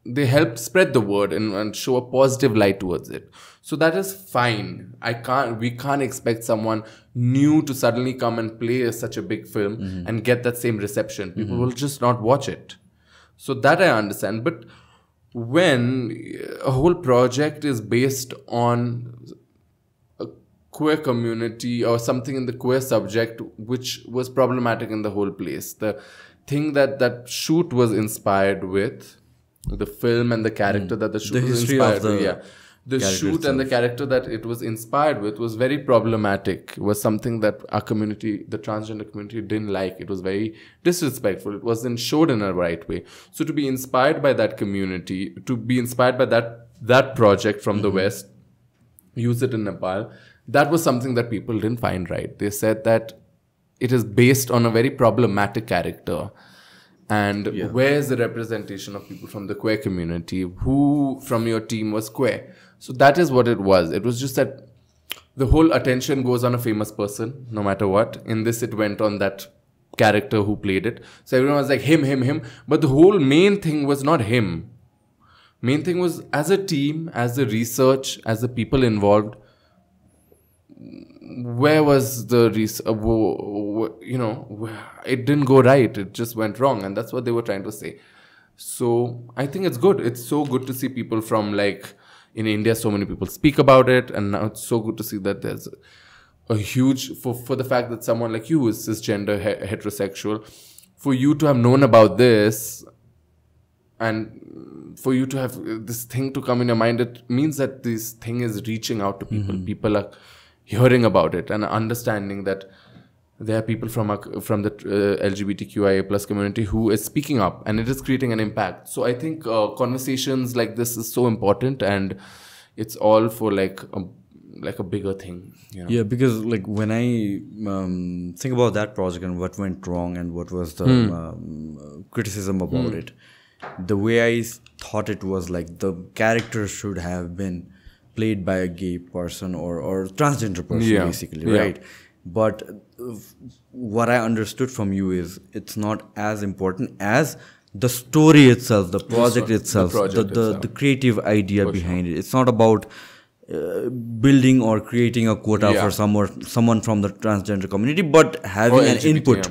they helped spread the word and show a positive light towards it. So that is fine. We can't expect someone new to suddenly come and play such a big film and get that same reception. People will just not watch it. So that I understand. But when a whole project is based on a queer community or something in the queer subject, which was problematic in the whole place, the thing that shoot was inspired with, the film and the character that the shoot was inspired with. The shoot itself. And the character that it was inspired with was very problematic. It was something that our community, the transgender community, didn't like. It was very disrespectful. It wasn't showed in a right way. So to be inspired by that community, to be inspired by that project from the West, use it in Nepal, that was something that people didn't find right. They said that it is based on a very problematic character. And where's the representation of people from the queer community? Who from your team was queer? So that is what it was. It was just that the whole attention goes on a famous person, no matter what. In this, it went on that character who played it. So everyone was like, him. But the whole main thing was not him. Main thing was, as a team, as the research, as the people involved, where was the it didn't go right. It just went wrong. And that's what they were trying to say. So I think it's good. It's so good to see people from, like, in India, so many people speak about it. And now it's so good to see that there's a huge, for the fact that someone like you is cisgender, heterosexual, for you to have known about this and for you to have this thing to come in your mind, it means that this thing is reaching out to people. People are hearing about it and understanding that there are people from the LGBTQIA plus community who is speaking up, and it is creating an impact. So I think conversations like this is so important, and it's all for like a bigger thing. You know? Yeah, because like when I think about that project and what went wrong and what was the criticism about it, the way I thought it was like the character should have been played by a gay person or transgender person, basically, right? But what I understood from you is it's not as important as the story itself, the project itself, the creative idea behind it. It's not about building or creating a quota for someone from the transgender community, but having an input.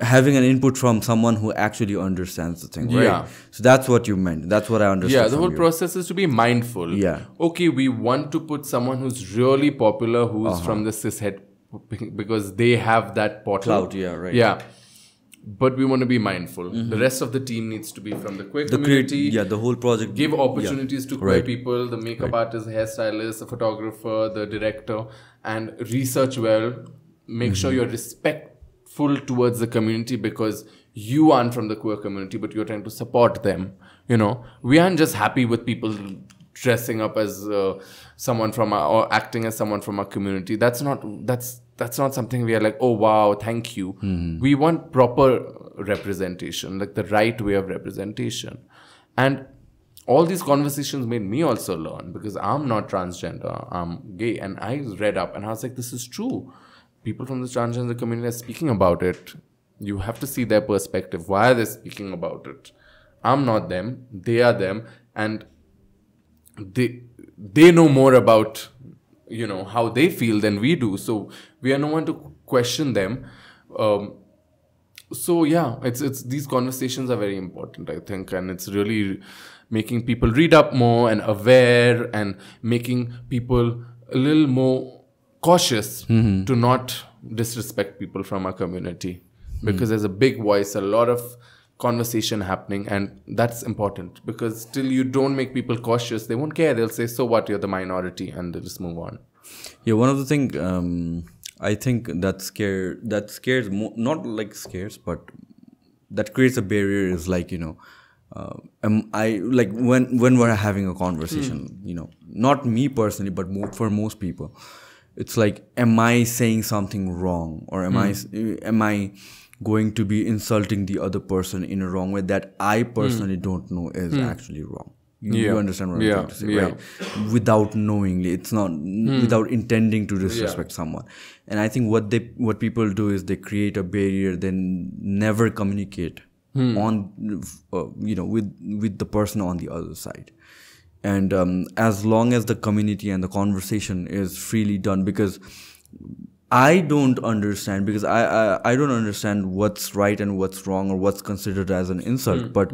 Having an input from someone who actually understands the thing, right? So that's what you meant. That's what I understood. Yeah, the whole process is to be mindful. Yeah. Okay, we want to put someone who's really popular, who's from the cishet, because they have that portal. Clout, right. Yeah. But we want to be mindful. The rest of the team needs to be from the queer community. The whole project. Give opportunities to queer people, the makeup artist, the hairstylist, the photographer, the director, and research well. Make sure you're respectful towards the community, because you aren't from the queer community, but you're trying to support them. You know, we aren't just happy with people dressing up as someone from or acting as someone from our community. That's not something we are like, oh wow, thank you. We want proper representation, like the right way of representation. And all these conversations made me also learn, because I'm not transgender, I'm gay. And I read up and I was like, this is true. People from the transgender community are speaking about it. You have to see their perspective. Why are they speaking about it? I'm not them. They are them. And they know more about, how they feel than we do. So we are no one to question them. So yeah, it's these conversations are very important, I think, and it's really making people read up more and aware, and making people a little more cautious to not disrespect people from our community, because there's a big voice, a lot of conversation happening, and that's important, because till you don't make people cautious, they won't care. They'll say, so what, you're the minority, and they'll just move on. Yeah, one of the things I think that scares not like scares, but that creates a barrier is like, am I, like when we're having a conversation, not me personally, but for most people, it's like, am I saying something wrong, or am I going to be insulting the other person in a wrong way that I personally don't know is actually wrong? You understand what I'm trying to say, right? Without knowingly, it's not without intending to disrespect someone. And I think what people do is they create a barrier, then never communicate on with the person on the other side. And as long as the community and the conversation is freely done, because I don't understand, because I don't understand what's right and what's wrong, or what's considered as an insult. But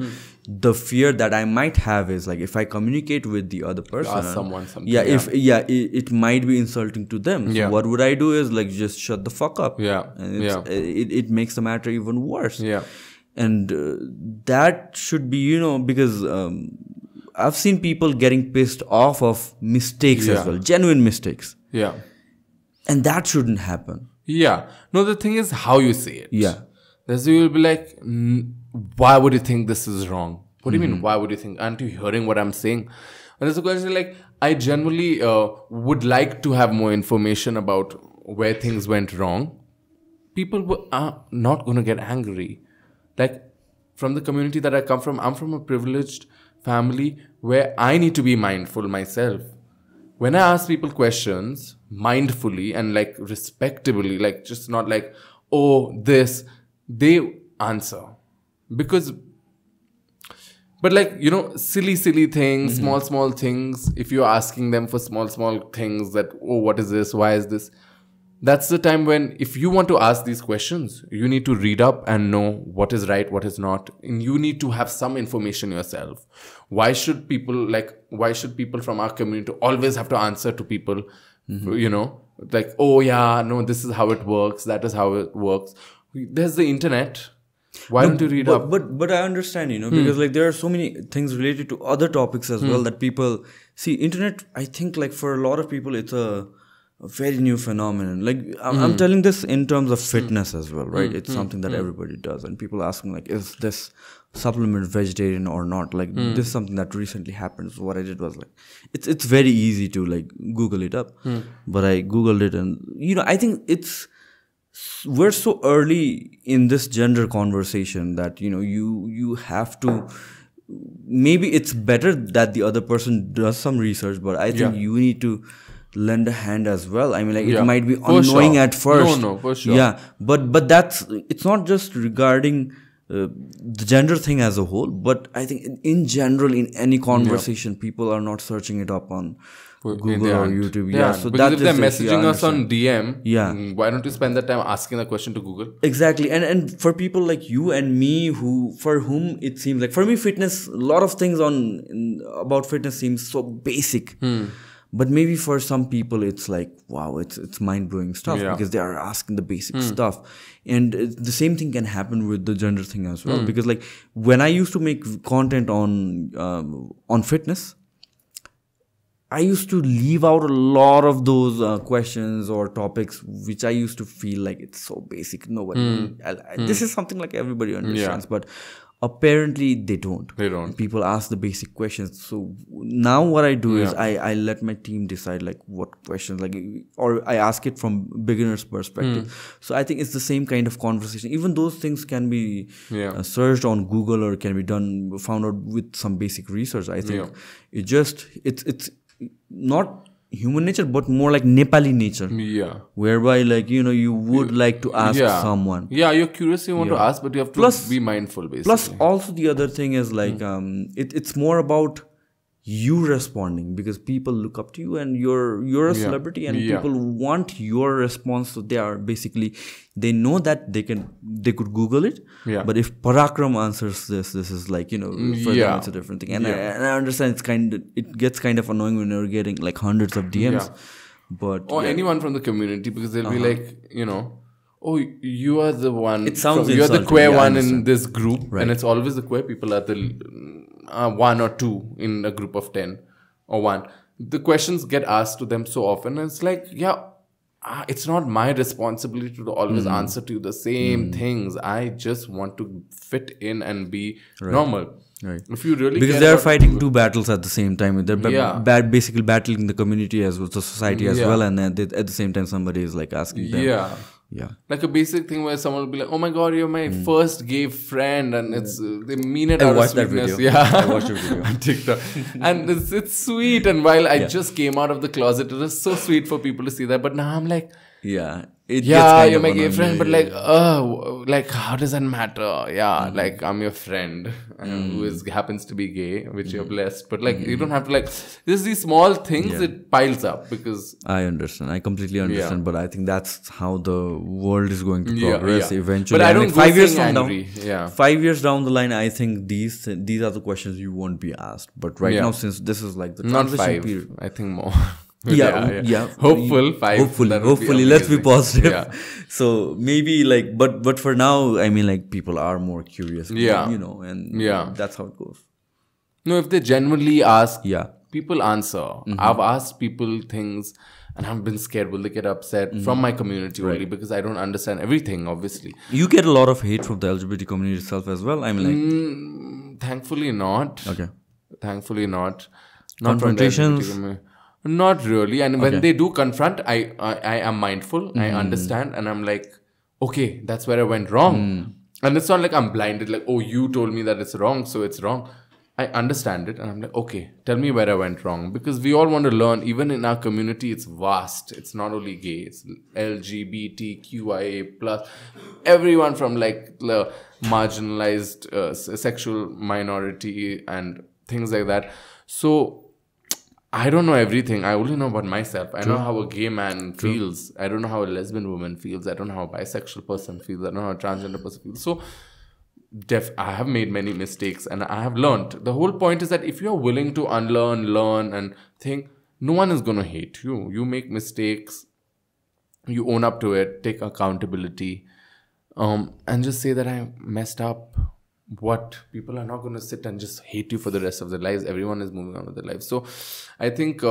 the fear that I might have is like, if I communicate with the other person, ask someone something, it might be insulting to them. So what would I do is like, just shut the fuck up. And it makes the matter even worse. And that should be, because I've seen people getting pissed off of mistakes as well, genuine mistakes. And that shouldn't happen. No, the thing is how you say it. There's, you will be like, why would you think this is wrong? What do you mean, why would you think? Aren't you hearing what I'm saying? And there's a question like, I generally would like to have more information about where things went wrong. People are not going to get angry. Like, from the community that I come from, I'm from a privileged family where I need to be mindful myself. When I ask people questions mindfully and like respectably, like just not like, oh, this, they answer. Because, but like, silly things, small things, if you're asking them for small things that, oh, what is this? Why is this? That's the time when, if you want to ask these questions, you need to read up and know what is right, what is not. And you need to have some information yourself. Why should people from our community always have to answer to people, like, oh yeah, no, this is how it works, that is how it works. There's the internet. Why don't you read up? But I understand, because like there are so many things related to other topics as well that people see. Internet, I think like for a lot of people, it's a very new phenomenon. Like I'm telling this in terms of fitness as well, right? It's something that everybody does, and people asking like, is this supplement vegetarian or not? Like this is something that recently happened. So what I did was like, it's very easy to like Google it up, but I Googled it, and I think we're so early in this gender conversation that you have to. Maybe it's better that the other person does some research, but I think you need to lend a hand as well. I mean, like it might be annoying at first. No, for sure. Yeah, but it's not just regarding the gender thing as a whole, but I think in general, in any conversation, people are not searching it up on Google or YouTube. So because if they're messaging us on DM, why don't you spend that time asking the question to Google? Exactly. And for people like you and me, for whom it seems like, for me, fitness, a lot of things about fitness seems so basic. But maybe for some people, it's like, wow, it's mind-blowing stuff because they are asking the basic stuff. And the same thing can happen with the gender thing as well. Because like when I used to make content on fitness, I used to leave out a lot of those questions or topics which I used to feel like it's so basic. Nobody, this is something like everybody understands, but apparently they don't. People ask the basic questions. So now what I do is I let my team decide like what questions, like, or I ask it from beginner's perspective. So I think it's the same kind of conversation. Even those things can be searched on Google or can be found out with some basic research. I think it's not human nature, but more like Nepali nature. Yeah. Whereby, like, you know, you would like to ask someone. Yeah, you're curious, you want to ask, but you have to be mindful, basically. Plus, also the other thing is like, it's more about you responding, because people look up to you and you're a celebrity, and people want your response. So they are basically, they know that they could Google it, but if Parakram answers this is like, you know, for them it's a different thing. And I understand it gets kind of annoying when you're getting like hundreds of DMs, but or anyone from the community, because they'll be like, you know, oh, you are the one. It sounds you're the queer one in this group, and it's always the queer people are the one or two in a group of 10 or one. The questions get asked to them so often, and it's like, it's not my responsibility to always answer to the same things. I just want to fit in and be normal. Right. If you really, because they're fighting two battles at the same time. They're basically battling the community as well, the society as well, and at the same time somebody is like asking them. Yeah. Like a basic thing where someone will be like, oh my god, you're my first gay friend, and it's they mean it out of sweetness. I watched that video on TikTok. And it's sweet, and while I just came out of the closet, it was so sweet for people to see that. But now I'm like, you're my gay friend, but like how does that matter? Like I'm your friend who happens to be gay, which you're blessed, but like you don't have to like, there's these small things, it piles up. Because I understand, I completely understand, but I think that's how the world is going to progress eventually. But I don't, like 5 years from now, 5 years down the line, I think these are the questions you won't be asked. But right now, since this is like the transition period, I think more. Hopefully, let's be positive. So maybe like, but for now, I mean, like, people are more curious, you know, and that's how it goes. No, if they genuinely ask, people answer. I've asked people things and I've been scared, will they get upset from my community only, because I don't understand everything, obviously. You get a lot of hate from the LGBT community itself as well, I mean, like, thankfully not. Thankfully not. Confrontations? Not really. And when they do confront, I am mindful. I understand. And I'm like, okay, that's where I went wrong. And it's not like I'm blinded, like, oh, you told me that it's wrong, so it's wrong. I understand it. And I'm like, okay, tell me where I went wrong. Because we all want to learn. Even in our community, it's vast. It's not only gay. It's LGBTQIA plus. Everyone from like the marginalized sexual minority and things like that. So I don't know everything. I only know about myself. I know how a gay man feels. I don't know how a lesbian woman feels. I don't know how a bisexual person feels. I don't know how a transgender person feels. So I have made many mistakes and I have learned. The whole point is that if you're willing to unlearn, learn and think, no one is going to hate you. You make mistakes. You own up to it. Take accountability. And just say that I messed up. What people are not going to sit and just hate you for the rest of their lives. Everyone is moving on with their lives. So I think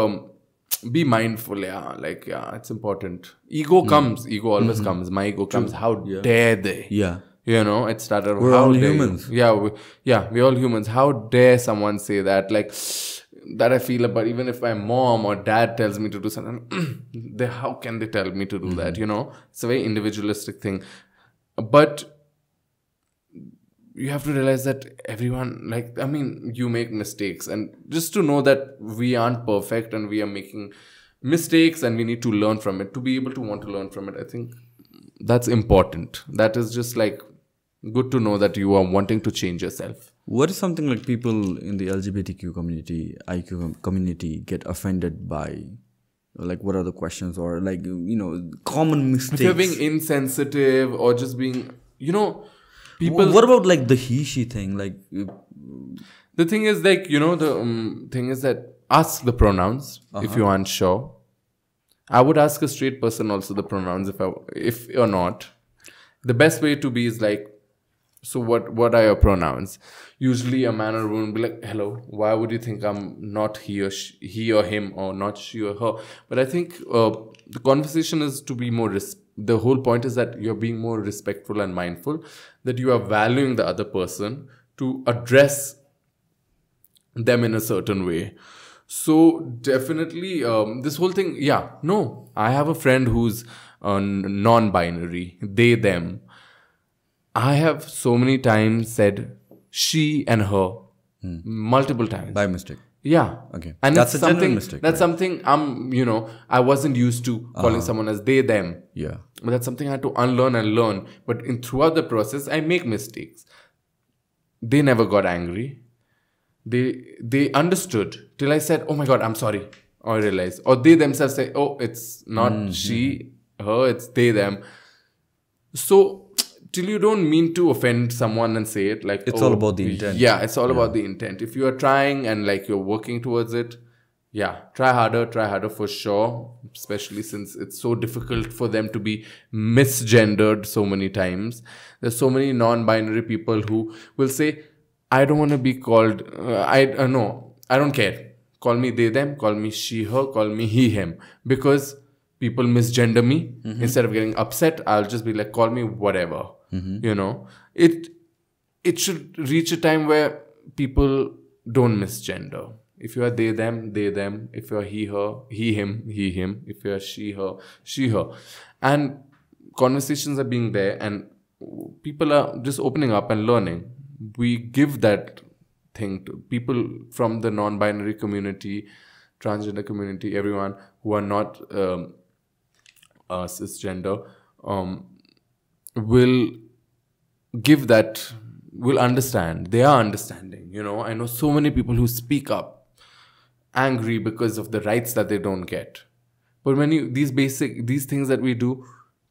be mindful. It's important. Ego comes. Ego always comes. My ego comes. How dare they? You know, it started. We're all humans. We're all humans. How dare someone say that? Like that I feel about, even if my mom or dad tells me to do something, how can they tell me to do that? You know, it's a very individualistic thing. But you have to realize that everyone, like, I mean, you make mistakes, and just to know that we aren't perfect and we are making mistakes and we need to learn from it. To be able to want to learn from it, I think that's important. That is just like good to know that you are wanting to change yourself. What is something like people in the LGBTQ community, IQ community get offended by? Like, what are the questions, or like, you know, common mistakes? If you're being insensitive or just being, you know, people. What about like the he/she thing? Like, the thing is, like, you know, the thing is that ask the pronouns if you aren't sure. I would ask a straight person also the pronouns if you're not. The best way to be is like, so what are your pronouns? Usually a man or woman will be like, hello, why would you think I'm not he or him, or not she or her? But I think the conversation is to be more the whole point is that you're being more respectful and mindful, that you are valuing the other person to address them in a certain way. So definitely this whole thing, I have a friend who's non-binary, they, them. I have so many times said she and her multiple times. By mistake. Yeah. Okay. And that's it's a genuine something, mistake. that's something I wasn't used to calling someone as they, them. Yeah. But that's something I had to unlearn and learn. But throughout the process, I make mistakes. They never got angry. They understood till I said, oh my God, I'm sorry. Or I realized. Or they themselves say, oh, it's not she, her, it's they, them. So till you don't mean to offend someone and say it, like, it's all about the intent. Yeah, it's all about the intent. If you are trying and like you're working towards it, yeah, try harder for sure. Especially since it's so difficult for them to be misgendered so many times. There's so many non-binary people who will say, I don't want to be called, no, I don't care. Call me they, them, call me she, her, call me he, him. Because people misgender me. Instead of getting upset, I'll just be like, call me whatever. You know, it should reach a time where people don't misgender. If you are they, them, they, them. If you are he, her, he, him, he, him. If you are she, her, she, her. And conversations are being there and people are just opening up and learning. We give that thing to people from the non-binary community, transgender community, everyone who are not cisgender, will give that, will understand. They are understanding. You know, I know so many people who speak up angry because of the rights that they don't get. But when these things that we do,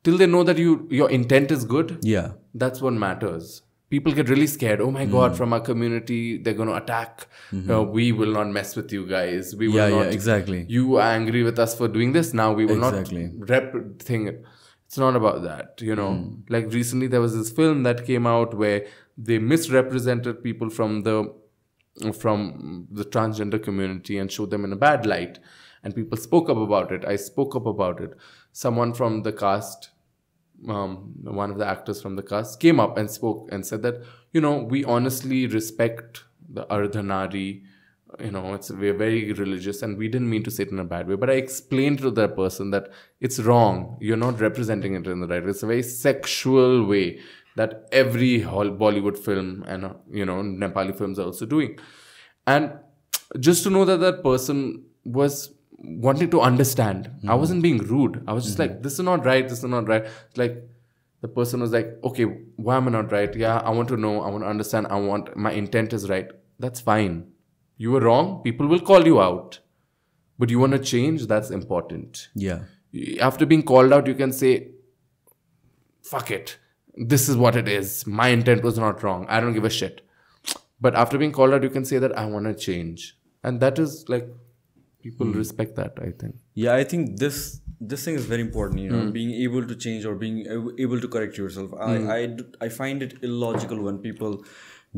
till they know that your intent is good, yeah, that's what matters. People get really scared. Oh my God, from our community, they're going to attack. We will not mess with you guys. We will not. Yeah, exactly. You are angry with us for doing this. Now we will not thing it. It's not about that, you know. Like recently there was this film that came out where they misrepresented people from the transgender community and showed them in a bad light. And people spoke up about it. I spoke up about it. Someone from the cast, one of the actors from the cast came up and spoke and said that, you know, we honestly respect the Ardhanari, you know, we're very religious and we didn't mean to say it in a bad way. But I explained to that person that it's wrong. You're not representing it in the right way. It's a very sexual way that every Bollywood film and, you know, Nepali films are also doing. And just to know that that person was wanting to understand. I wasn't being rude. I was just like, this is not right. This is not right. It's like the person was like, okay, why am I not right? Yeah, I want to know. I want to understand. My intent is right. That's fine. You were wrong. People will call you out. But you want to change? That's important. Yeah. After being called out, you can say, fuck it. This is what it is. My intent was not wrong. I don't give a shit. But after being called out, you can say that I want to change. And that is like, people respect that, I think. Yeah, I think this thing is very important, you know, being able to change or being able to correct yourself. I find it illogical when people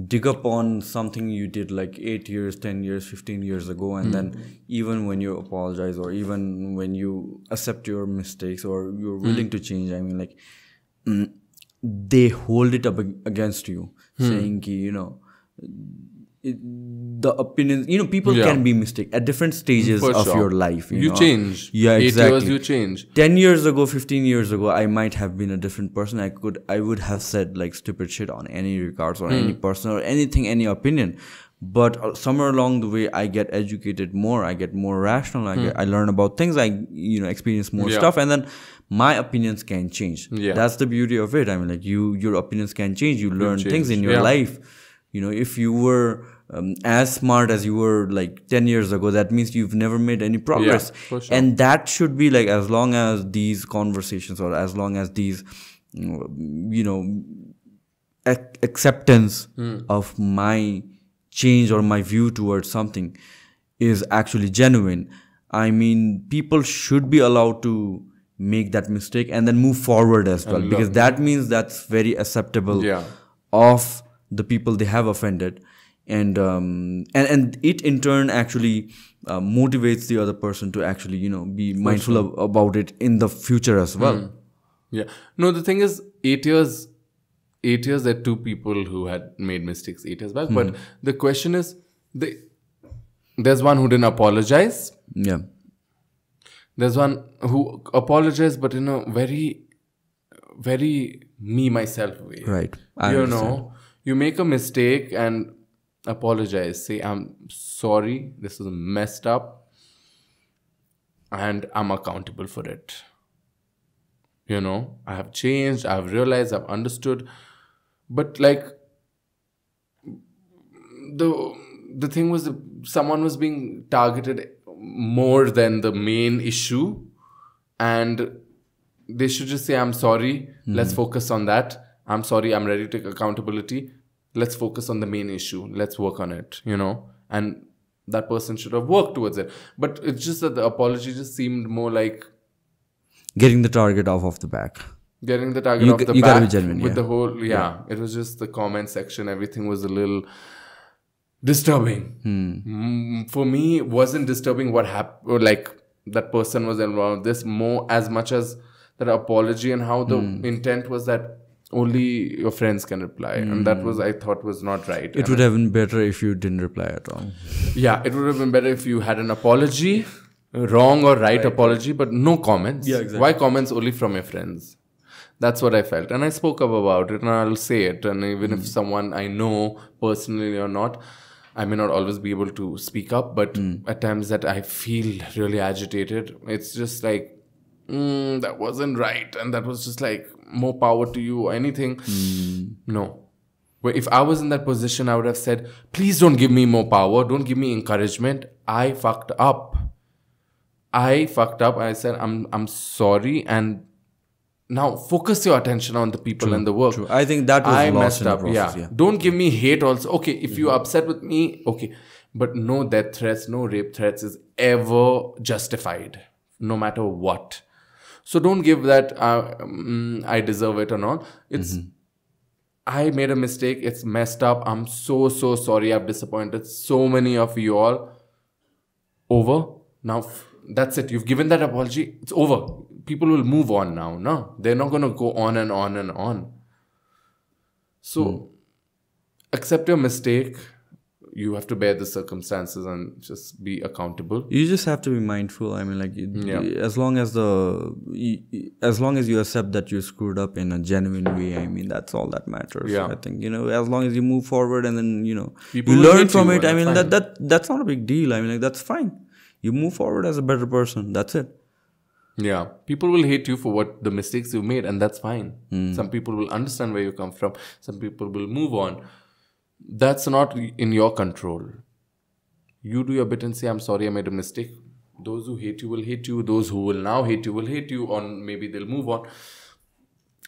dig up on something you did like 8 years, 10 years, 15 years ago, and then even when you apologize or even when you accept your mistakes or you're willing to change, I mean, like, they hold it up against you, saying, you know, the opinions, you know, people can be mistaken at different stages of your life. You know? Change. Yeah, 8 exactly. years, you change. 10 years ago, 15 years ago, I might have been a different person. I would have said like stupid shit on any regards or any person or anything, any opinion. But somewhere along the way, I get educated more. I get more rational. I learn about things. I, you know, experience more stuff, and then my opinions can change. Yeah. That's the beauty of it. I mean, like your opinions can change. You learn things in your life. You know, if you were as smart as you were like 10 years ago, that means you've never made any progress. Yeah, for sure. And that should be like, as long as these conversations or as long as these, you know, acceptance of my change or my view towards something is actually genuine. I mean, people should be allowed to make that mistake and then move forward as well, because that means that's very acceptable of the people they have offended, and it in turn actually motivates the other person to actually, you know, be mindful about it in the future as well. Yeah. No, the thing is, 8 years, there are two people who had made mistakes 8 years back. But the question is, there's one who didn't apologize. Yeah. There's one who apologized, but in a very, very me, myself way. Right. You know, you make a mistake and apologize. Say, I'm sorry. This is messed up. And I'm accountable for it. You know, I have changed. I've realized. I've understood. But like, the thing was, someone was being targeted more than the main issue. And they should just say, I'm sorry. Let's focus on that. I'm sorry. I'm ready to take accountability. Let's focus on the main issue. Let's work on it, you know. And that person should have worked towards it. But it's just that the apology just seemed more like getting the target off of the back. Getting the target off the back. You gotta be genuine, with the whole, it was just the comment section. Everything was a little disturbing. For me, it wasn't disturbing what happened, like that person was involved. This more as much as that apology and how the intent was that only your friends can reply. And that was, I thought, was not right. It would have been better if you didn't reply at all. Yeah, it would have been better if you had an apology, wrong or right apology, but no comments. Yeah, exactly. Why comments only from your friends? That's what I felt. And I spoke up about it and I'll say it. And even if someone I know personally or not, I may not always be able to speak up, but at times that I feel really agitated, it's just like, that wasn't right. And that was just like, more power to you or anything. No. But if I was in that position, I would have said, please don't give me more power. Don't give me encouragement. I fucked up. I said, I'm sorry. And now focus your attention on the people and the work. True. I think that was lost in the process. Yeah. Don't give me hate also. Okay, if you're upset with me, okay. But no death threats, no rape threats is ever justified, no matter what. So don't give that, I deserve it or not. It's, I made a mistake. It's messed up. I'm so sorry. I've disappointed so many of you all. Over. Now, that's it. You've given that apology. It's over. People will move on now. No, they're not going to go on and on and on. So, accept your mistake. You have to bear the circumstances and just be accountable. You just have to be mindful. I mean, like, as long as you accept that you screwed up in a genuine way, I mean, that's all that matters. Yeah. I think, you know, as long as you move forward and then, you know, people you learn from it. I mean, that's not a big deal. I mean, like, that's fine. You move forward as a better person. That's it. Yeah. People will hate you for what the mistakes you made, and that's fine. Some people will understand where you come from. Some people will move on. That's not in your control. You do your bit and say, I'm sorry, I made a mistake. Those who hate you will hate you. Those who will now hate you will hate you, or maybe they'll move on.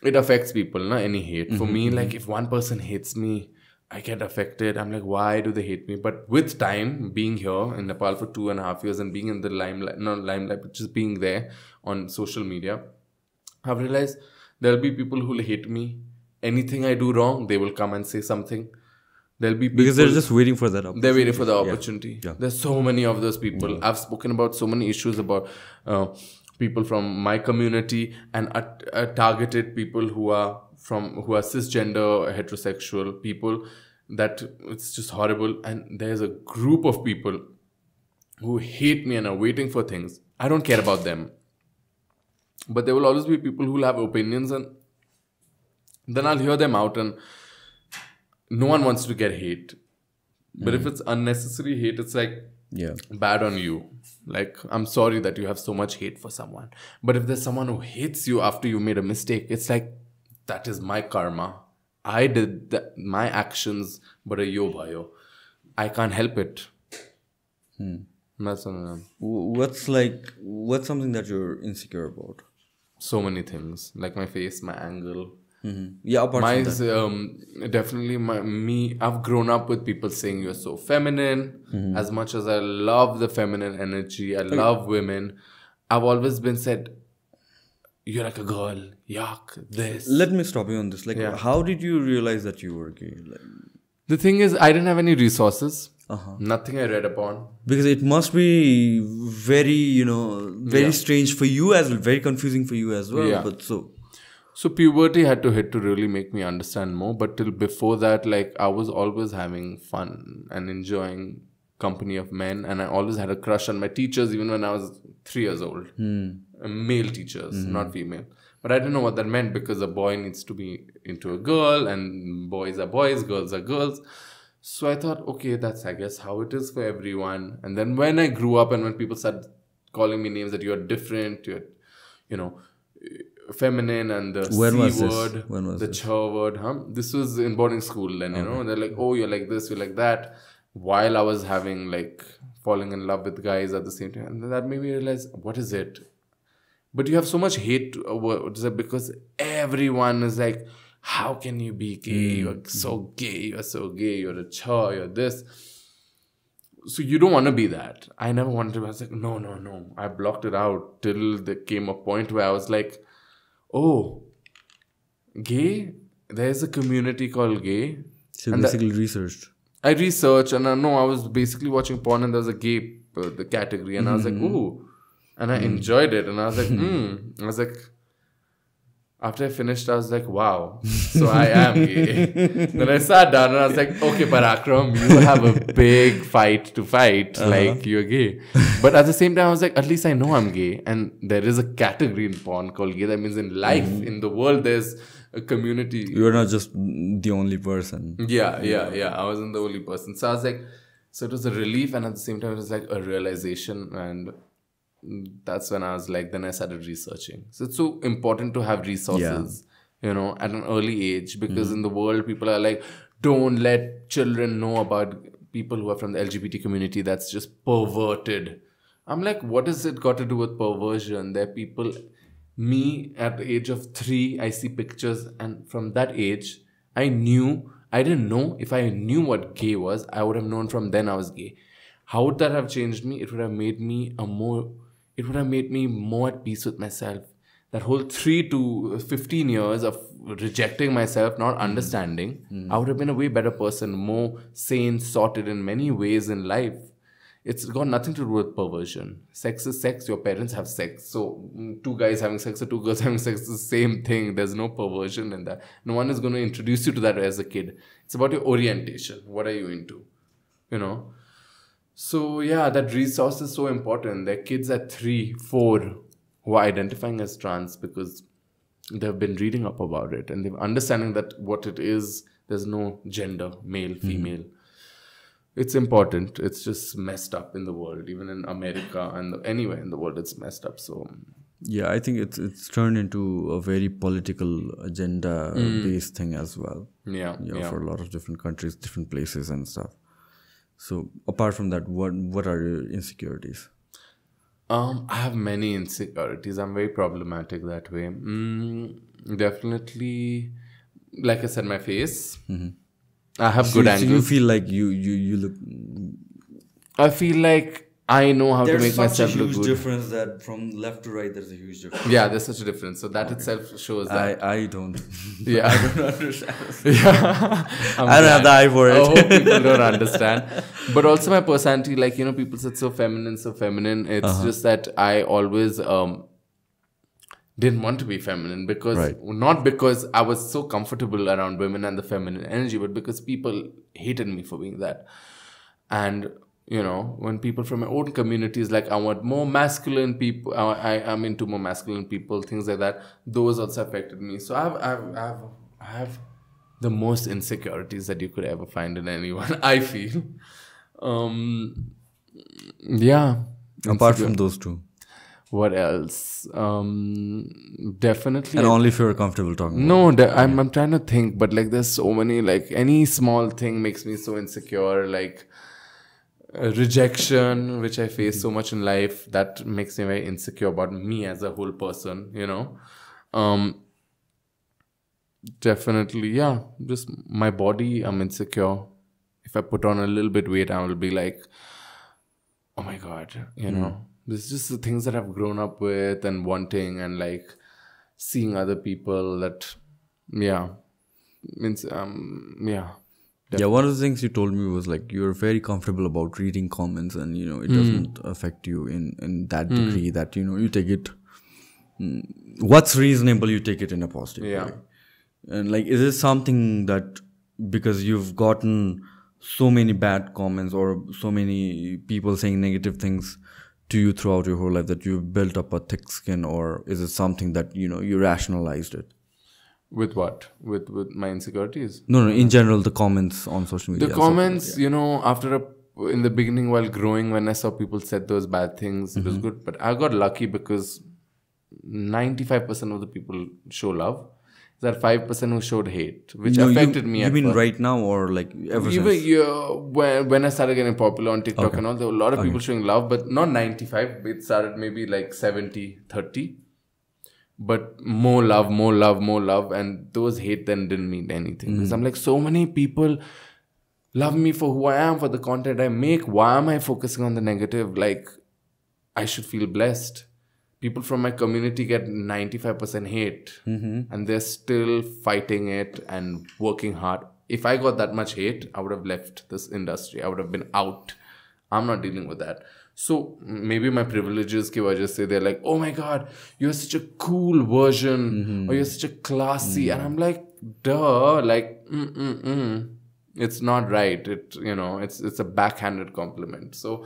It affects people, not any hate. For me, like, if one person hates me, I get affected. I'm like, why do they hate me? But with time, being here in Nepal for 2.5 years and being in the limelight, not limelight, but just being there on social media, I've realized there'll be people who'll hate me. Anything I do wrong, they will come and say something. There'll be people, because they're just waiting for that opportunity. They're waiting for the opportunity. Yeah. There's so many of those people. I've spoken about so many issues about people from my community and targeted people who are cisgender, heterosexual people. That it's just horrible. And there's a group of people who hate me and are waiting for things. I don't care about them. But there will always be people who will have opinions, and then I'll hear them out, and no one wants to get hate. But if it's unnecessary hate, it's like bad on you. Like, I'm sorry that you have so much hate for someone. But if there's someone who hates you after you made a mistake, it's like, that is my karma. I did that, my actions, but yo. I can't help it. That's what's something that you're insecure about? So many things. Like my face, my angle. Yeah, apart from that. Definitely I've grown up with people saying you're so feminine. As much as I love the feminine energy, I love women, I've always been said, you're like a girl, yuck, this. Let me stop you on this. Like, how did you realize that you were gay? Like, the thing is, I didn't have any resources. Nothing I read upon. Because it must be very, very strange for you as well, very confusing for you as well. Yeah. But So puberty had to hit to really make me understand more. But till before that, like, I was always having fun and enjoying company of men. And I always had a crush on my teachers, even when I was 3 years old. Male teachers, not female. But I didn't know what that meant, because a boy needs to be into a girl, and boys are boys, girls are girls. So I thought, okay, that's, I guess, how it is for everyone. And then when I grew up and when people started calling me names that you're different, you're, feminine, and the When C was word, this? When was the this? ch word, This was in boarding school. And, they're like, oh, you're like this, you're like that. While I was having, falling in love with guys at the same time. And that made me realize, what is it? But you have so much hate towards it because everyone is like, how can you be gay? You're so gay. You're so gay. You're a cha. You're this. So you don't want to be that. I never wanted to. I was like, no. I blocked it out till there came a point where I was like, oh, gay? There's a community called gay. So and basically researched. I researched and I was basically watching porn and there was a gay the category and I was like, ooh. And I enjoyed it and I was like, I was like, after I finished, I was like, wow, so I am gay. Then I sat down and I was like, okay, Parakram, you have a big fight to fight, like you're gay. But at the same time, I was like, at least I know I'm gay. And there is a category in porn called gay. That means in life, in the world, there's a community. You're not just the only person. Yeah. I wasn't the only person. So I was like, so it was a relief and at the same time, it was like a realization. And that's when I was like, then I started researching. So it's so important to have resources, at an early age, because in the world, people are like, don't let children know about people who are from the LGBT community. That's just perverted. I'm like, what has it got to do with perversion? There are people, me at the age of 3, I see pictures. And from that age, I didn't know if I knew what gay was, I would have known from then I was gay. How would that have changed me? It would have made me more at peace with myself. That whole 3 to 15 years of rejecting myself, not understanding, I would have been a way better person, more sane, sorted in many ways in life. It's got nothing to do with perversion. Sex is sex. Your parents have sex. So 2 guys having sex or 2 girls having sex is the same thing. There's no perversion in that. No one is going to introduce you to that as a kid. It's about your orientation. What are you into? So yeah, that resource is so important. There are kids at 3, 4 who are identifying as trans because they've been reading up about it and they're understanding that what it is, there's no gender, male, female. It's important. It's just messed up in the world, even in America and anywhere in the world, it's messed up. So yeah, I think it's turned into a very political agenda based thing as well. Yeah, for a lot of different countries, different places and stuff. So apart from that, what are your insecurities? I have many insecurities. I'm very problematic that way. Definitely, like I said, my face. I have good angles. So you feel like you look... I feel like I know how to make myself look good. There's such a huge difference that from left to right, there's a huge difference. Yeah, there's such a difference. So that itself shows that. I don't. Yeah. I don't understand. Yeah. I don't have the eye for it. I hope people don't understand. But also my personality, people said so feminine. It's just that I always didn't want to be feminine because, not because I was so comfortable around women and the feminine energy, but because people hated me for being that. And when people from my own community is like, I want more masculine people, I'm into more masculine people, things like that, those also affected me. So I have the most insecurities that you could ever find in anyone, I feel. Yeah. Apart from those 2. What else? Definitely. And only if you're comfortable talking about it. I'm trying to think, but there's so many, any small thing makes me so insecure, rejection, which I face so much in life, that makes me very insecure about me as a whole person, Definitely, yeah. Just my body, I'm insecure. If I put on a little bit weight, I will be like, oh my God, This is just the things that I've grown up with and wanting and seeing other people that, means, yeah. Definitely. Yeah, one of the things you told me was you're very comfortable about reading comments and, it doesn't affect you in that degree that, you take it, what's reasonable, you take it in a positive way. And is it something that because you've gotten so many bad comments or so many people saying negative things to you throughout your whole life that you've built up a thick skin, or is it something that, you rationalized it? With what? With my insecurities? No, in general, the comments on social media. The comments, you know, in the beginning while growing, when I saw people said those bad things, it was good. But I got lucky because 95% of the people show love. That 5% who showed hate, which affected me. You mean right now or like ever since? When I started getting popular on TikTok and all, there were a lot of people showing love, but not 95. It started maybe like 70-30. But more love. And those hate then didn't mean anything. Because I'm like, so many people love me for who I am, for the content I make. Why am I focusing on the negative? Like, I should feel blessed. People from my community get 95% hate and they're still fighting it and working hard. If I got that much hate, I would have left this industry. I would have been out. I'm not dealing with that. So maybe my privileges ki wajah se they're like, oh my God, you're such a cool version or you're such a classy. And I'm like, duh, like, it's not right. It's a backhanded compliment. So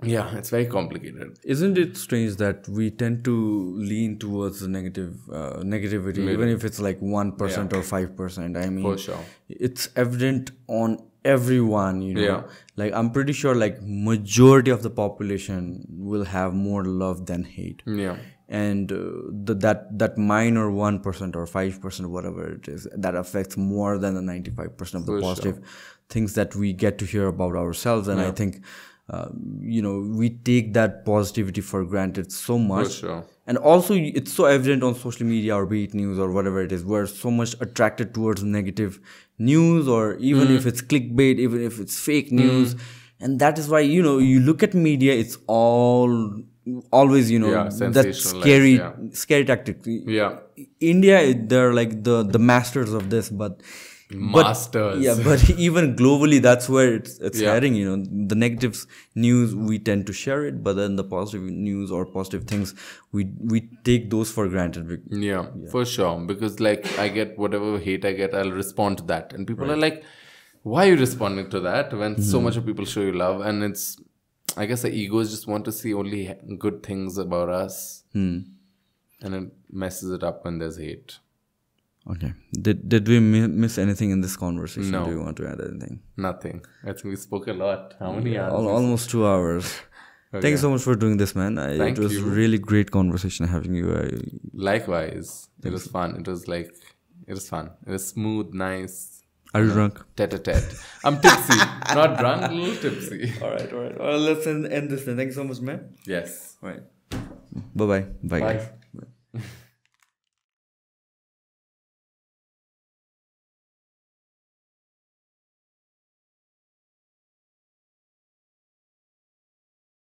yeah, it's very complicated. Isn't it strange that we tend to lean towards the negativity, even if it's like 1% or 5%? I mean, for sure, it's evident on everyone, you know. Like, I'm pretty sure like majority of the population will have more love than hate. And that minor 1% or 5%, whatever it is, that affects more than the 95% of the positive things that we get to hear about ourselves. And I think we take that positivity for granted so much. And also it's so evident on social media or be it news or whatever it is, we're so much attracted towards negative news, or even if it's clickbait, even if it's fake news. And that is why, you look at media, it's always, that scary tactic. India, they're like the masters of this, but even globally, that's where it's heading. The negative news, we tend to share it, but then the positive news or positive things, we take those for granted. For sure. Because like I get whatever hate I get, I'll respond to that, and people are like, "Why are you responding to that when so much of people show you love?" And it's, I guess, the egos just want to see only good things about us, and it messes it up when there's hate. Okay. Did we miss anything in this conversation? No. Do you want to add anything? Nothing. I think we spoke a lot. How many hours? Almost 2 hours. Thank you so much for doing this, man. It was really great conversation having you. Likewise. It was fun. It was fun. It was smooth, nice. Are you drunk? Tete-a-tete. I'm tipsy. Not drunk, a little tipsy. All right. Well, let's end this then. Thank you so much, man. Yes. All right. Bye-bye. Bye. Bye.